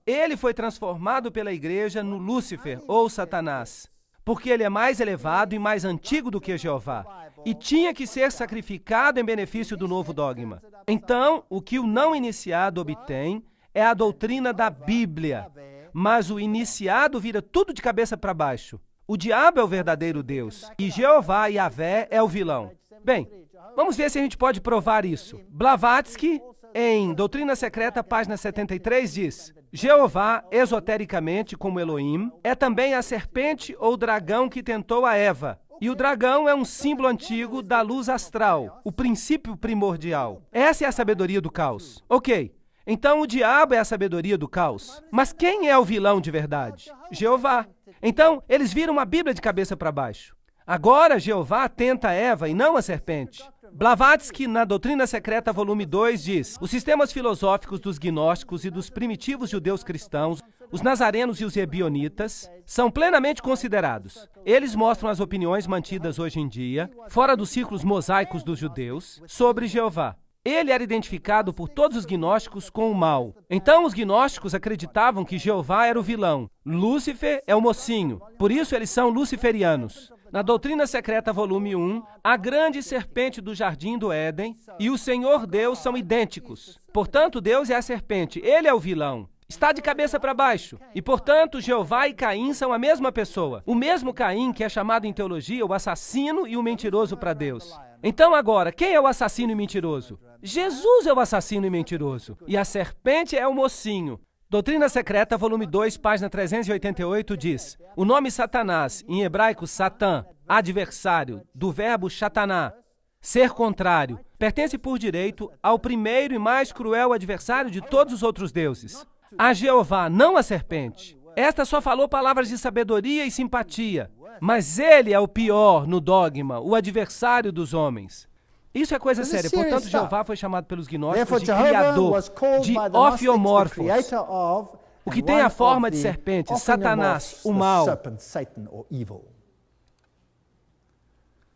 Speaker 1: Ele foi transformado pela igreja no Lúcifer, ou Satanás, porque ele é mais elevado e mais antigo do que Jeová, e tinha que ser sacrificado em benefício do novo dogma. Então, o que o não iniciado obtém é a doutrina da Bíblia, mas o iniciado vira tudo de cabeça para baixo. O diabo é o verdadeiro Deus, e Jeová, Yahvé, é o vilão. Bem, vamos ver se a gente pode provar isso. Blavatsky, em Doutrina Secreta, página 73, diz: Jeová, esotericamente, como Elohim, é também a serpente ou dragão que tentou a Eva. E o dragão é um símbolo antigo da luz astral, o princípio primordial. Essa é a sabedoria do caos. Ok. Então o diabo é a sabedoria do caos. Mas quem é o vilão de verdade? Jeová. Então, eles viram a Bíblia de cabeça para baixo. Agora, Jeová tenta Eva e não a serpente. Blavatsky, na Doutrina Secreta, volume 2, diz: os sistemas filosóficos dos gnósticos e dos primitivos judeus cristãos, os nazarenos e os ebionitas, são plenamente considerados. Eles mostram as opiniões mantidas hoje em dia, fora dos círculos mosaicos dos judeus, sobre Jeová. Ele era identificado por todos os gnósticos com o mal. Então, os gnósticos acreditavam que Jeová era o vilão. Lúcifer é o mocinho. Por isso, eles são luciferianos. Na Doutrina Secreta, volume 1, a grande serpente do jardim do Éden e o Senhor Deus são idênticos. Portanto, Deus é a serpente. Ele é o vilão. Está de cabeça para baixo. E, portanto, Jeová e Caim são a mesma pessoa. O mesmo Caim que é chamado em teologia o assassino e o mentiroso para Deus. Então, agora, quem é o assassino e mentiroso? Jesus é o assassino e mentiroso. E a serpente é o mocinho. Doutrina Secreta, volume 2, página 388, diz: o nome Satanás, em hebraico Satã, adversário, do verbo shataná, ser contrário, pertence por direito ao primeiro e mais cruel adversário de todos os outros deuses. A Jeová, não a serpente. Esta só falou palavras de sabedoria e simpatia. Mas ele é o pior no dogma, o adversário dos homens. Isso é coisa
Speaker 2: This is
Speaker 1: séria.
Speaker 2: serious
Speaker 1: Portanto,
Speaker 2: stuff.
Speaker 1: Jeová foi chamado pelos gnósticos
Speaker 2: Therefore,
Speaker 1: de
Speaker 2: Jehovah
Speaker 1: criador,
Speaker 2: was called
Speaker 1: de
Speaker 2: by the Gnostics the
Speaker 1: ofiomorphos,
Speaker 2: creator of,
Speaker 1: o que
Speaker 2: and
Speaker 1: tem
Speaker 2: one
Speaker 1: a forma
Speaker 2: of
Speaker 1: de
Speaker 2: the
Speaker 1: serpente, Satanás,
Speaker 2: ophionomorphs,
Speaker 1: o
Speaker 2: the
Speaker 1: mal.
Speaker 2: serpent, Satan, or evil.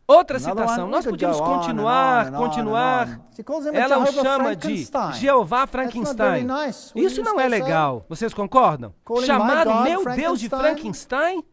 Speaker 1: Outra
Speaker 2: Another
Speaker 1: citação,
Speaker 2: one,
Speaker 1: nós
Speaker 2: we could
Speaker 1: podíamos
Speaker 2: go on and
Speaker 1: continuar,
Speaker 2: on and on
Speaker 1: continuar.
Speaker 2: and on. She calls him a
Speaker 1: Ela o
Speaker 2: Jehovah
Speaker 1: chama de
Speaker 2: Frankenstein.
Speaker 1: Jeová
Speaker 2: That's not very
Speaker 1: Frankenstein.
Speaker 2: nice. Wouldn't
Speaker 1: Isso
Speaker 2: you
Speaker 1: não
Speaker 2: say
Speaker 1: é
Speaker 2: so?
Speaker 1: legal. Vocês concordam?
Speaker 2: Calling
Speaker 1: Chamar
Speaker 2: my
Speaker 1: o
Speaker 2: God
Speaker 1: meu Deus de
Speaker 2: Frankenstein?
Speaker 1: Frankenstein?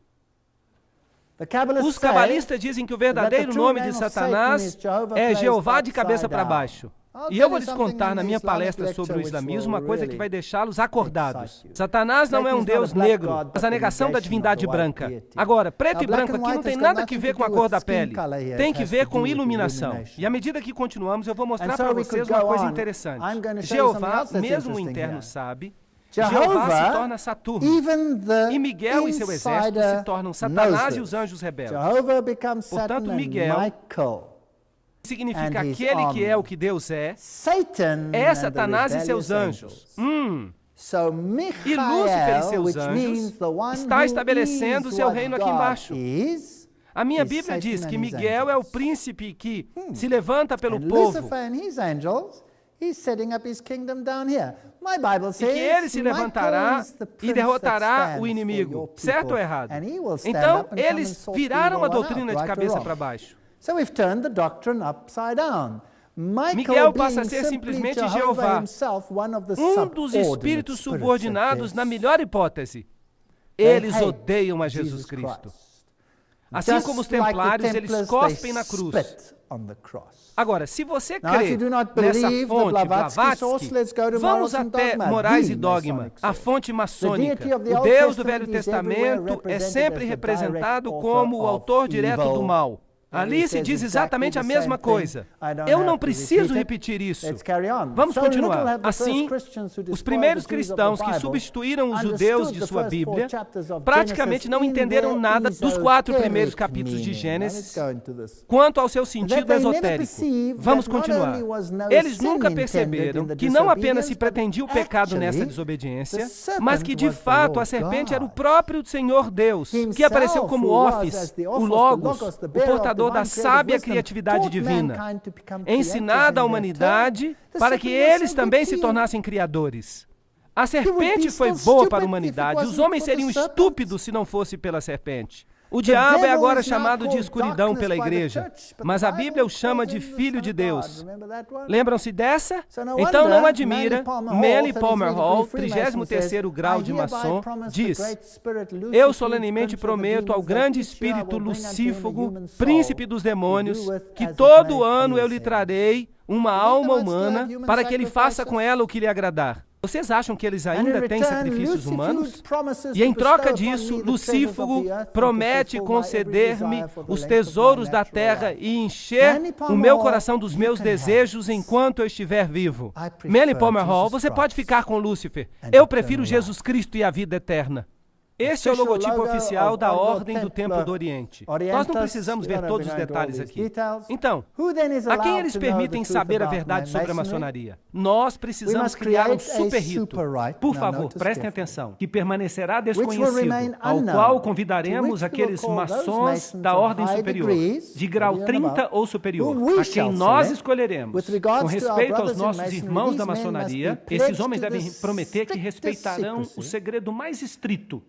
Speaker 2: The Kabbalists
Speaker 1: Os cabalistas dizem que o verdadeiro nome de Satanás é Jeová de cabeça para baixo. E eu vou lhes contar na minha palestra sobre o islamismo uma coisa que vai deixá-los acordados. Satanás não é um Deus negro, mas a negação da divindade branca. Agora, preto e branco aqui não tem nada a ver com a cor da pele. Tem que ver com iluminação. E à medida que continuamos, eu vou mostrar para vocês uma coisa interessante. Jeová, mesmo o interno, sabe. Jeová se torna Saturno. E Miguel e seu exército se tornam Satanás e os anjos rebeldes. Portanto, Miguel significa aquele que é o que Deus é Satanás e seus anjos. E Lúcifer e seus anjos está estabelecendo seu reino aqui embaixo. A minha Bíblia diz que Miguel é o príncipe que se levanta pelo povo. E que ele se levantará e derrotará o inimigo. Certo ou errado? Então, eles viraram a doutrina de cabeça para baixo. Miguel passa a ser simplesmente Jeová, um dos espíritos subordinados na melhor hipótese. Eles odeiam a Jesus Cristo. Assim como os templários, eles cospem na cruz. Agora, se você crê nessa fonte Blavatsky, vamos até Morais e Dogma, a fonte maçônica. O Deus do Velho Testamento é sempre representado como o autor direto do mal. Ali se diz exatamente a mesma coisa. Eu não preciso repetir isso. Vamos continuar. Assim, os primeiros cristãos que substituíram os judeus de sua Bíblia praticamente não entenderam nada dos 4 primeiros capítulos de Gênesis quanto ao seu sentido esotérico. Vamos continuar. Eles nunca perceberam que não apenas se pretendia o pecado nessa desobediência, mas que de fato a serpente era o próprio Senhor Deus, que apareceu como Office, o Logos, o portador da sábia criatividade divina, ensinada à humanidade para que eles também se tornassem criadores. A serpente foi boa para a humanidade, os homens seriam estúpidos se não fosse pela serpente. O diabo é agora chamado de escuridão pela igreja, mas a Bíblia o chama de Filho de Deus. Lembram-se dessa? Então não admira, Manly Palmer Hall, 33º grau de maçom, diz: eu solenemente prometo ao grande espírito lucífago, príncipe dos demônios, que todo ano eu lhe trarei uma alma humana para que ele faça com ela o que lhe agradar. Vocês acham que eles ainda têm sacrifícios humanos? E em troca disso, Lucífago promete conceder-me os tesouros da terra e encher o meu coração dos meus desejos enquanto eu estiver vivo. Manly Palmer Hall, você pode ficar com Lúcifer. Eu prefiro Jesus Cristo e a vida eterna. Este é o logotipo oficial da Ordem do Templo do Oriente. Nós não precisamos ver todos os detalhes aqui. Então, a quem eles permitem saber a verdade sobre a maçonaria? Nós precisamos criar um super rito. Por favor, prestem atenção. Que permanecerá desconhecido, ao qual convidaremos aqueles maçons da Ordem Superior, de grau 30 ou superior, a quem nós escolheremos. Com respeito aos nossos irmãos da maçonaria, esses homens devem prometer que respeitarão o segredo mais estrito.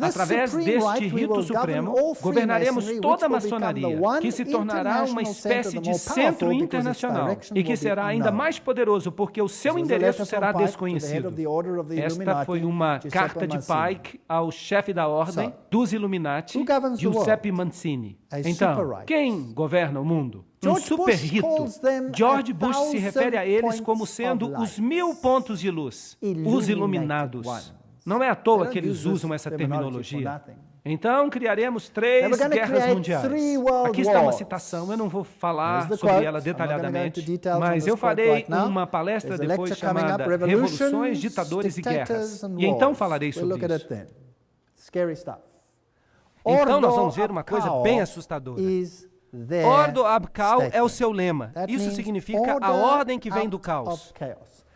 Speaker 1: Através deste rito supremo, governaremos toda a maçonaria, que se tornará uma espécie de centro internacional e que será ainda mais poderoso porque o seu endereço será desconhecido. Esta foi uma carta de Pike ao chefe da ordem dos Illuminati, Giuseppe Mazzini. Então, quem governa o mundo? Um super rito. George Bush se refere a eles como sendo os 1000 pontos de luz, os iluminados. Não é à toa que eles usam essa terminologia. Então, criaremos 3 guerras mundiais. Aqui está uma citação, eu não vou falar sobre ela detalhadamente, mas eu farei uma palestra depois chamada Revoluções, Ditadores e Guerras. E então falarei sobre isso. Então nós vamos ver uma coisa bem assustadora. Ordo ab caos é o seu lema. Isso significa a ordem que vem do caos.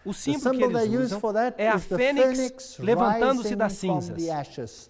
Speaker 1: O símbolo que eles usam é a fênix levantando-se das cinzas.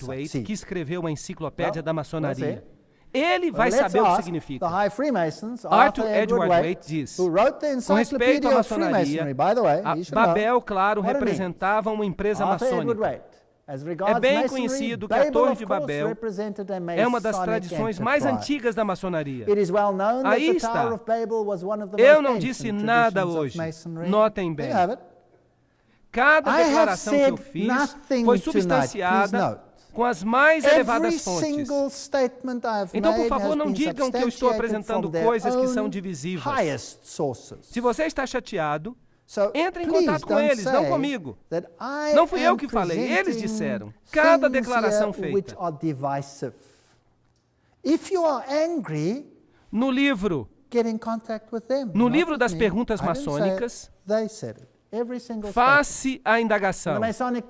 Speaker 1: Braithwaite, que escreveu a Enciclopédia da Maçonaria. Ele vai saber o que significa. Arthur Edward Waite diz, com respeito à maçonaria, Babel, claro, representava uma empresa maçônica. É bem conhecido que a Torre de Babel é uma das tradições mais antigas da maçonaria. Aí está. Eu não disse nada hoje. Notem bem. Cada declaração que eu fiz foi substanciada com as mais elevadas fontes. Então, por favor, não digam que eu estou apresentando coisas que são divisivas. Se você está chateado, entre em contato com eles, não comigo. Não fui eu que falei, eles disseram. Cada declaração feita. No livro das perguntas maçônicas, faz-se a indagação.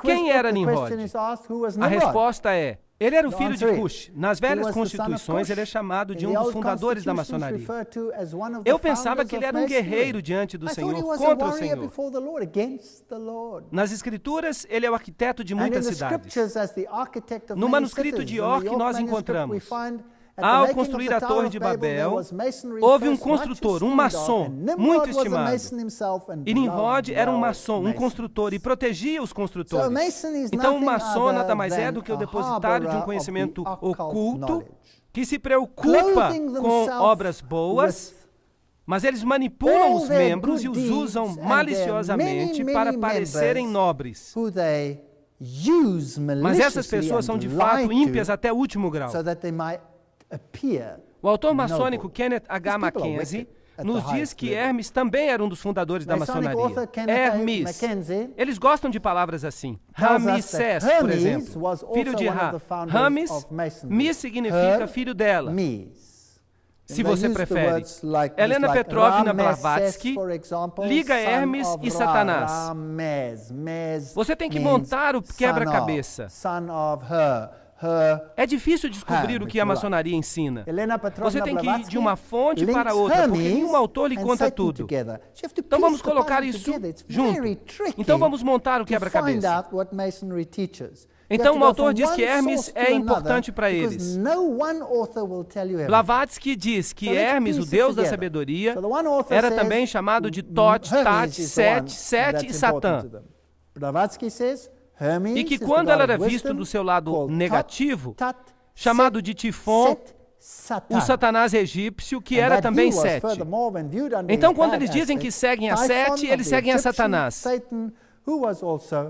Speaker 1: Quem era Nimrod? A resposta é, ele era o filho de Cush. Nas velhas constituições, ele é chamado de um dos fundadores da maçonaria. Eu pensava que ele era um guerreiro diante do Senhor, contra o Senhor. Nas Escrituras, ele é o arquiteto de muitas cidades. No manuscrito de York, nós encontramos, ao construir a Torre de Babel, houve um construtor, um maçom, muito estimado. E Nimrod era um maçom, um construtor, e protegia os construtores. Então, o maçom nada mais é do que o depositário de um conhecimento oculto, que se preocupa com obras boas, mas eles manipulam os membros e os usam maliciosamente para parecerem nobres. Mas essas pessoas são de fato ímpias até o último grau. O autor maçônico Kenneth H. Mackenzie nos diz que Hermes também era um dos fundadores da maçonaria. Hermes. Eles gostam de palavras assim. Ramsés, por exemplo, filho de Ra. Rames, Mis significa filho dela, se você prefere. Helena Petrovna Blavatsky liga Hermes e Satanás. Você tem que montar o quebra-cabeça. É difícil descobrir o que a maçonaria ensina. Você tem que ir de uma fonte para outra, porque nenhum autor lhe conta tudo. Então vamos colocar isso junto. Então vamos montar o quebra-cabeça. Então o autor diz que Hermes é importante para eles. Blavatsky diz que Hermes, o deus da sabedoria, era também chamado de Tot, Tat, Set, Set e Satã. E que quando ela era vista do seu lado negativo, chamado de Tifon, o Satanás egípcio, que era também Sete. Então, quando eles dizem que seguem a Sete, eles seguem a Satanás.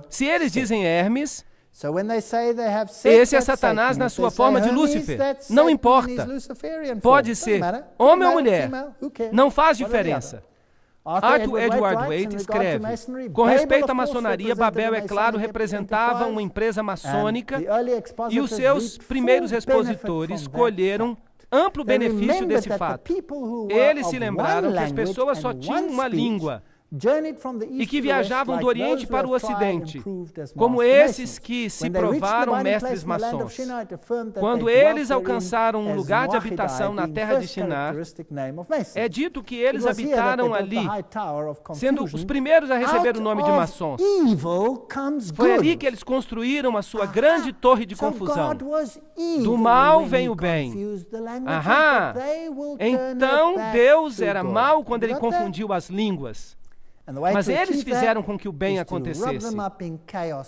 Speaker 1: Se eles dizem Hermes, esse é Satanás na sua forma de Lúcifer. Não importa. Pode ser homem ou mulher. Não faz diferença. Arthur Edward Waite escreve, com respeito à maçonaria, Babel, é claro, representava uma empresa maçônica e os seus primeiros expositores colheram amplo benefício desse fato. Eles se lembraram que as pessoas só tinham uma língua e que viajavam do Oriente para o Ocidente, como esses que se provaram mestres maçons. Quando eles alcançaram um lugar de habitação na terra de Shinar, é dito que eles habitaram ali, sendo os primeiros a receber o nome de maçons. Foi ali que eles construíram a sua grande torre de confusão. Do mal vem o bem. Aham! Então Deus era mau quando ele confundiu as línguas. Mas eles fizeram com que o bem acontecesse.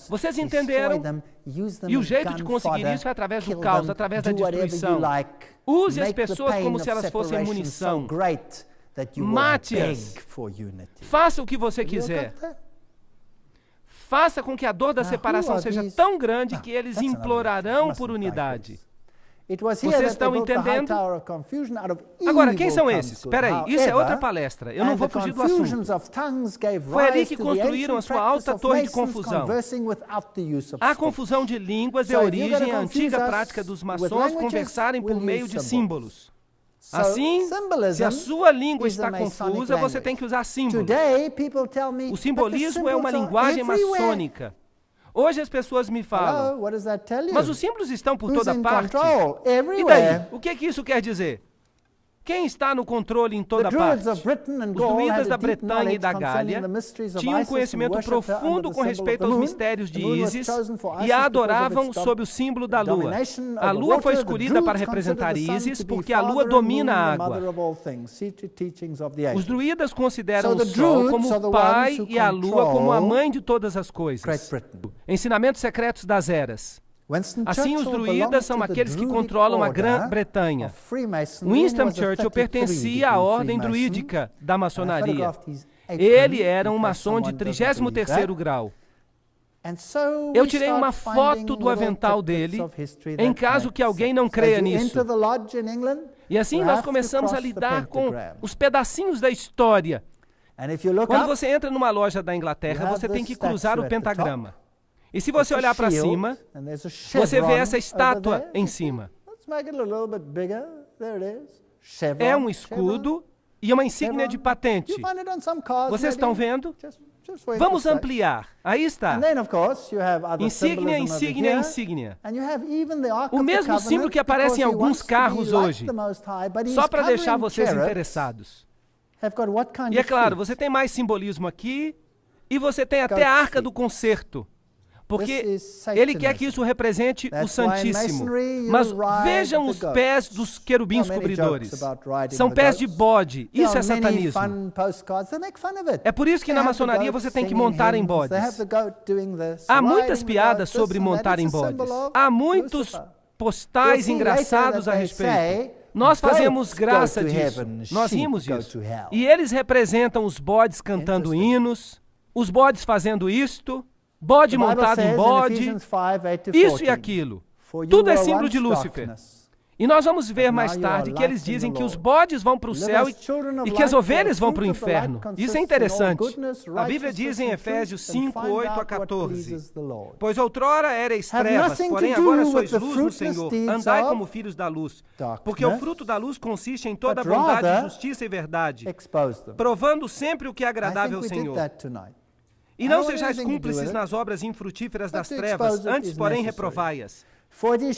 Speaker 1: Vocês entenderam? E o jeito de conseguir isso é através do caos, através da destruição. Use as pessoas como se elas fossem munição. Mate-as. Faça o que você quiser. Faça com que a dor da separação seja tão grande que eles implorarão por unidade. Vocês estão entendendo? Agora, quem são esses? Espera aí, isso é outra palestra. Eu não vou fugir do assunto. Foi ali que construíram a sua alta torre de confusão. A confusão de línguas deu origem à antiga prática dos maçons conversarem por meio de símbolos. Assim, se a sua língua está confusa, você tem que usar símbolos. O simbolismo é uma linguagem maçônica. Hoje as pessoas me falam, mas os símbolos estão por toda parte. E daí? O que é que isso quer dizer? Quem está no controle em toda parte? Os druidas da Bretanha e da Gália tinham um conhecimento profundo com respeito aos mistérios de Ísis e a adoravam sob o símbolo da lua. A lua foi escolhida para representar Ísis porque a lua domina a água. Os druidas consideram o sol como o pai e a lua como a mãe de todas as coisas. Ensinamentos secretos das eras. Assim, os druidas são aqueles que controlam a Grã-Bretanha. Winston Churchill pertencia à ordem druídica da maçonaria. Ele era um maçom de 33º grau. Eu tirei uma foto do avental dele, em caso que alguém não creia nisso. E assim nós começamos a lidar com os pedacinhos da história. Quando você entra numa loja da Inglaterra, você tem que cruzar o pentagrama. E se você olhar para cima, você vê essa estátua em cima. É um escudo e uma insígnia de patente. Vocês estão vendo? Vamos ampliar. Aí está. Insígnia, insígnia, insígnia. O mesmo símbolo que aparece em alguns carros hoje. Só para deixar vocês interessados. E é claro, você tem mais simbolismo aqui e você tem até a Arca do Concerto. Porque ele quer que isso represente o Santíssimo. Mas vejam os pés dos querubins cobridores. São pés de bode. Isso é satanismo. É por isso que na maçonaria você tem que montar em bodes. Há muitas piadas sobre montar em bodes. Há muitos postais engraçados a respeito. Nós fazemos graça disso. Nós rimos disso. E eles representam os bodes cantando hinos, os bodes fazendo isto, bode montado em bode, isso e aquilo. Tudo é símbolo de Lúcifer. E nós vamos ver mais tarde que eles dizem que os bodes vão para o céu e que as ovelhas vão para o inferno. Isso é interessante. A Bíblia diz em Efésios 5, 8 a 14: Pois outrora erais trevas, porém agora sois luz no Senhor. Andai como filhos da luz. Porque o fruto da luz consiste em toda bondade, justiça e verdade, provando sempre o que é agradável ao Senhor. E não sejais cúmplices nas obras infrutíferas das trevas, antes, porém, reprovai-as.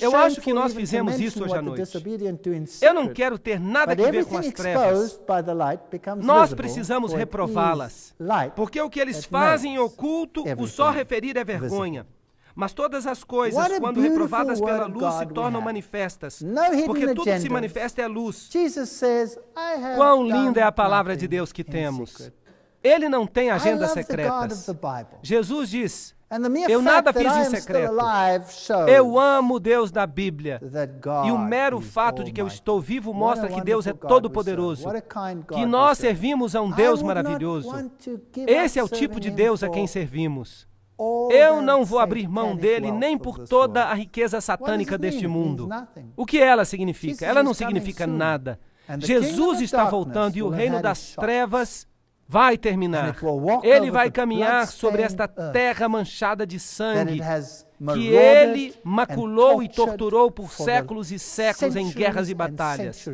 Speaker 1: Eu acho que nós fizemos isso hoje à noite. Eu não quero ter nada a ver com as trevas. Nós precisamos reprová-las. Porque o que eles fazem em oculto, o só referir é vergonha. Mas todas as coisas, quando reprovadas pela luz, se tornam manifestas. Porque tudo que se manifesta é luz. Quão linda é a palavra de Deus que temos. Ele não tem agendas secretas. Jesus diz: eu nada fiz em secreto. Eu amo o Deus da Bíblia. E o mero fato de que eu estou vivo mostra que Deus é todo-poderoso. Que nós servimos a um Deus maravilhoso. Esse é o tipo de Deus a quem servimos. Eu não vou abrir mão dele nem por toda a riqueza satânica deste mundo. O que ela significa? Ela não significa nada. Jesus está voltando e o reino das trevas vai terminar. Ele vai caminhar sobre esta terra manchada de sangue que ele maculou e torturou por séculos e séculos em guerras e batalhas.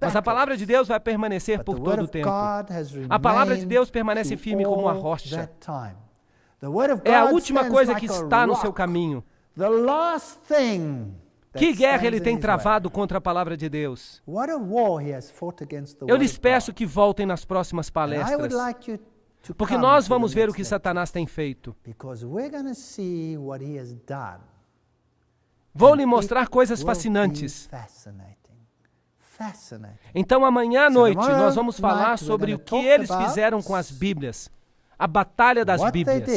Speaker 1: Mas a palavra de Deus vai permanecer por todo o tempo. A palavra de Deus permanece firme como uma rocha. É a última coisa que está no seu caminho. Que guerra ele tem travado contra a palavra de Deus? Eu lhes peço que voltem nas próximas palestras, porque nós vamos ver o que Satanás tem feito. Vou lhe mostrar coisas fascinantes. Então, amanhã à noite, nós vamos falar sobre o que eles fizeram com as Bíblias, a batalha das Bíblias.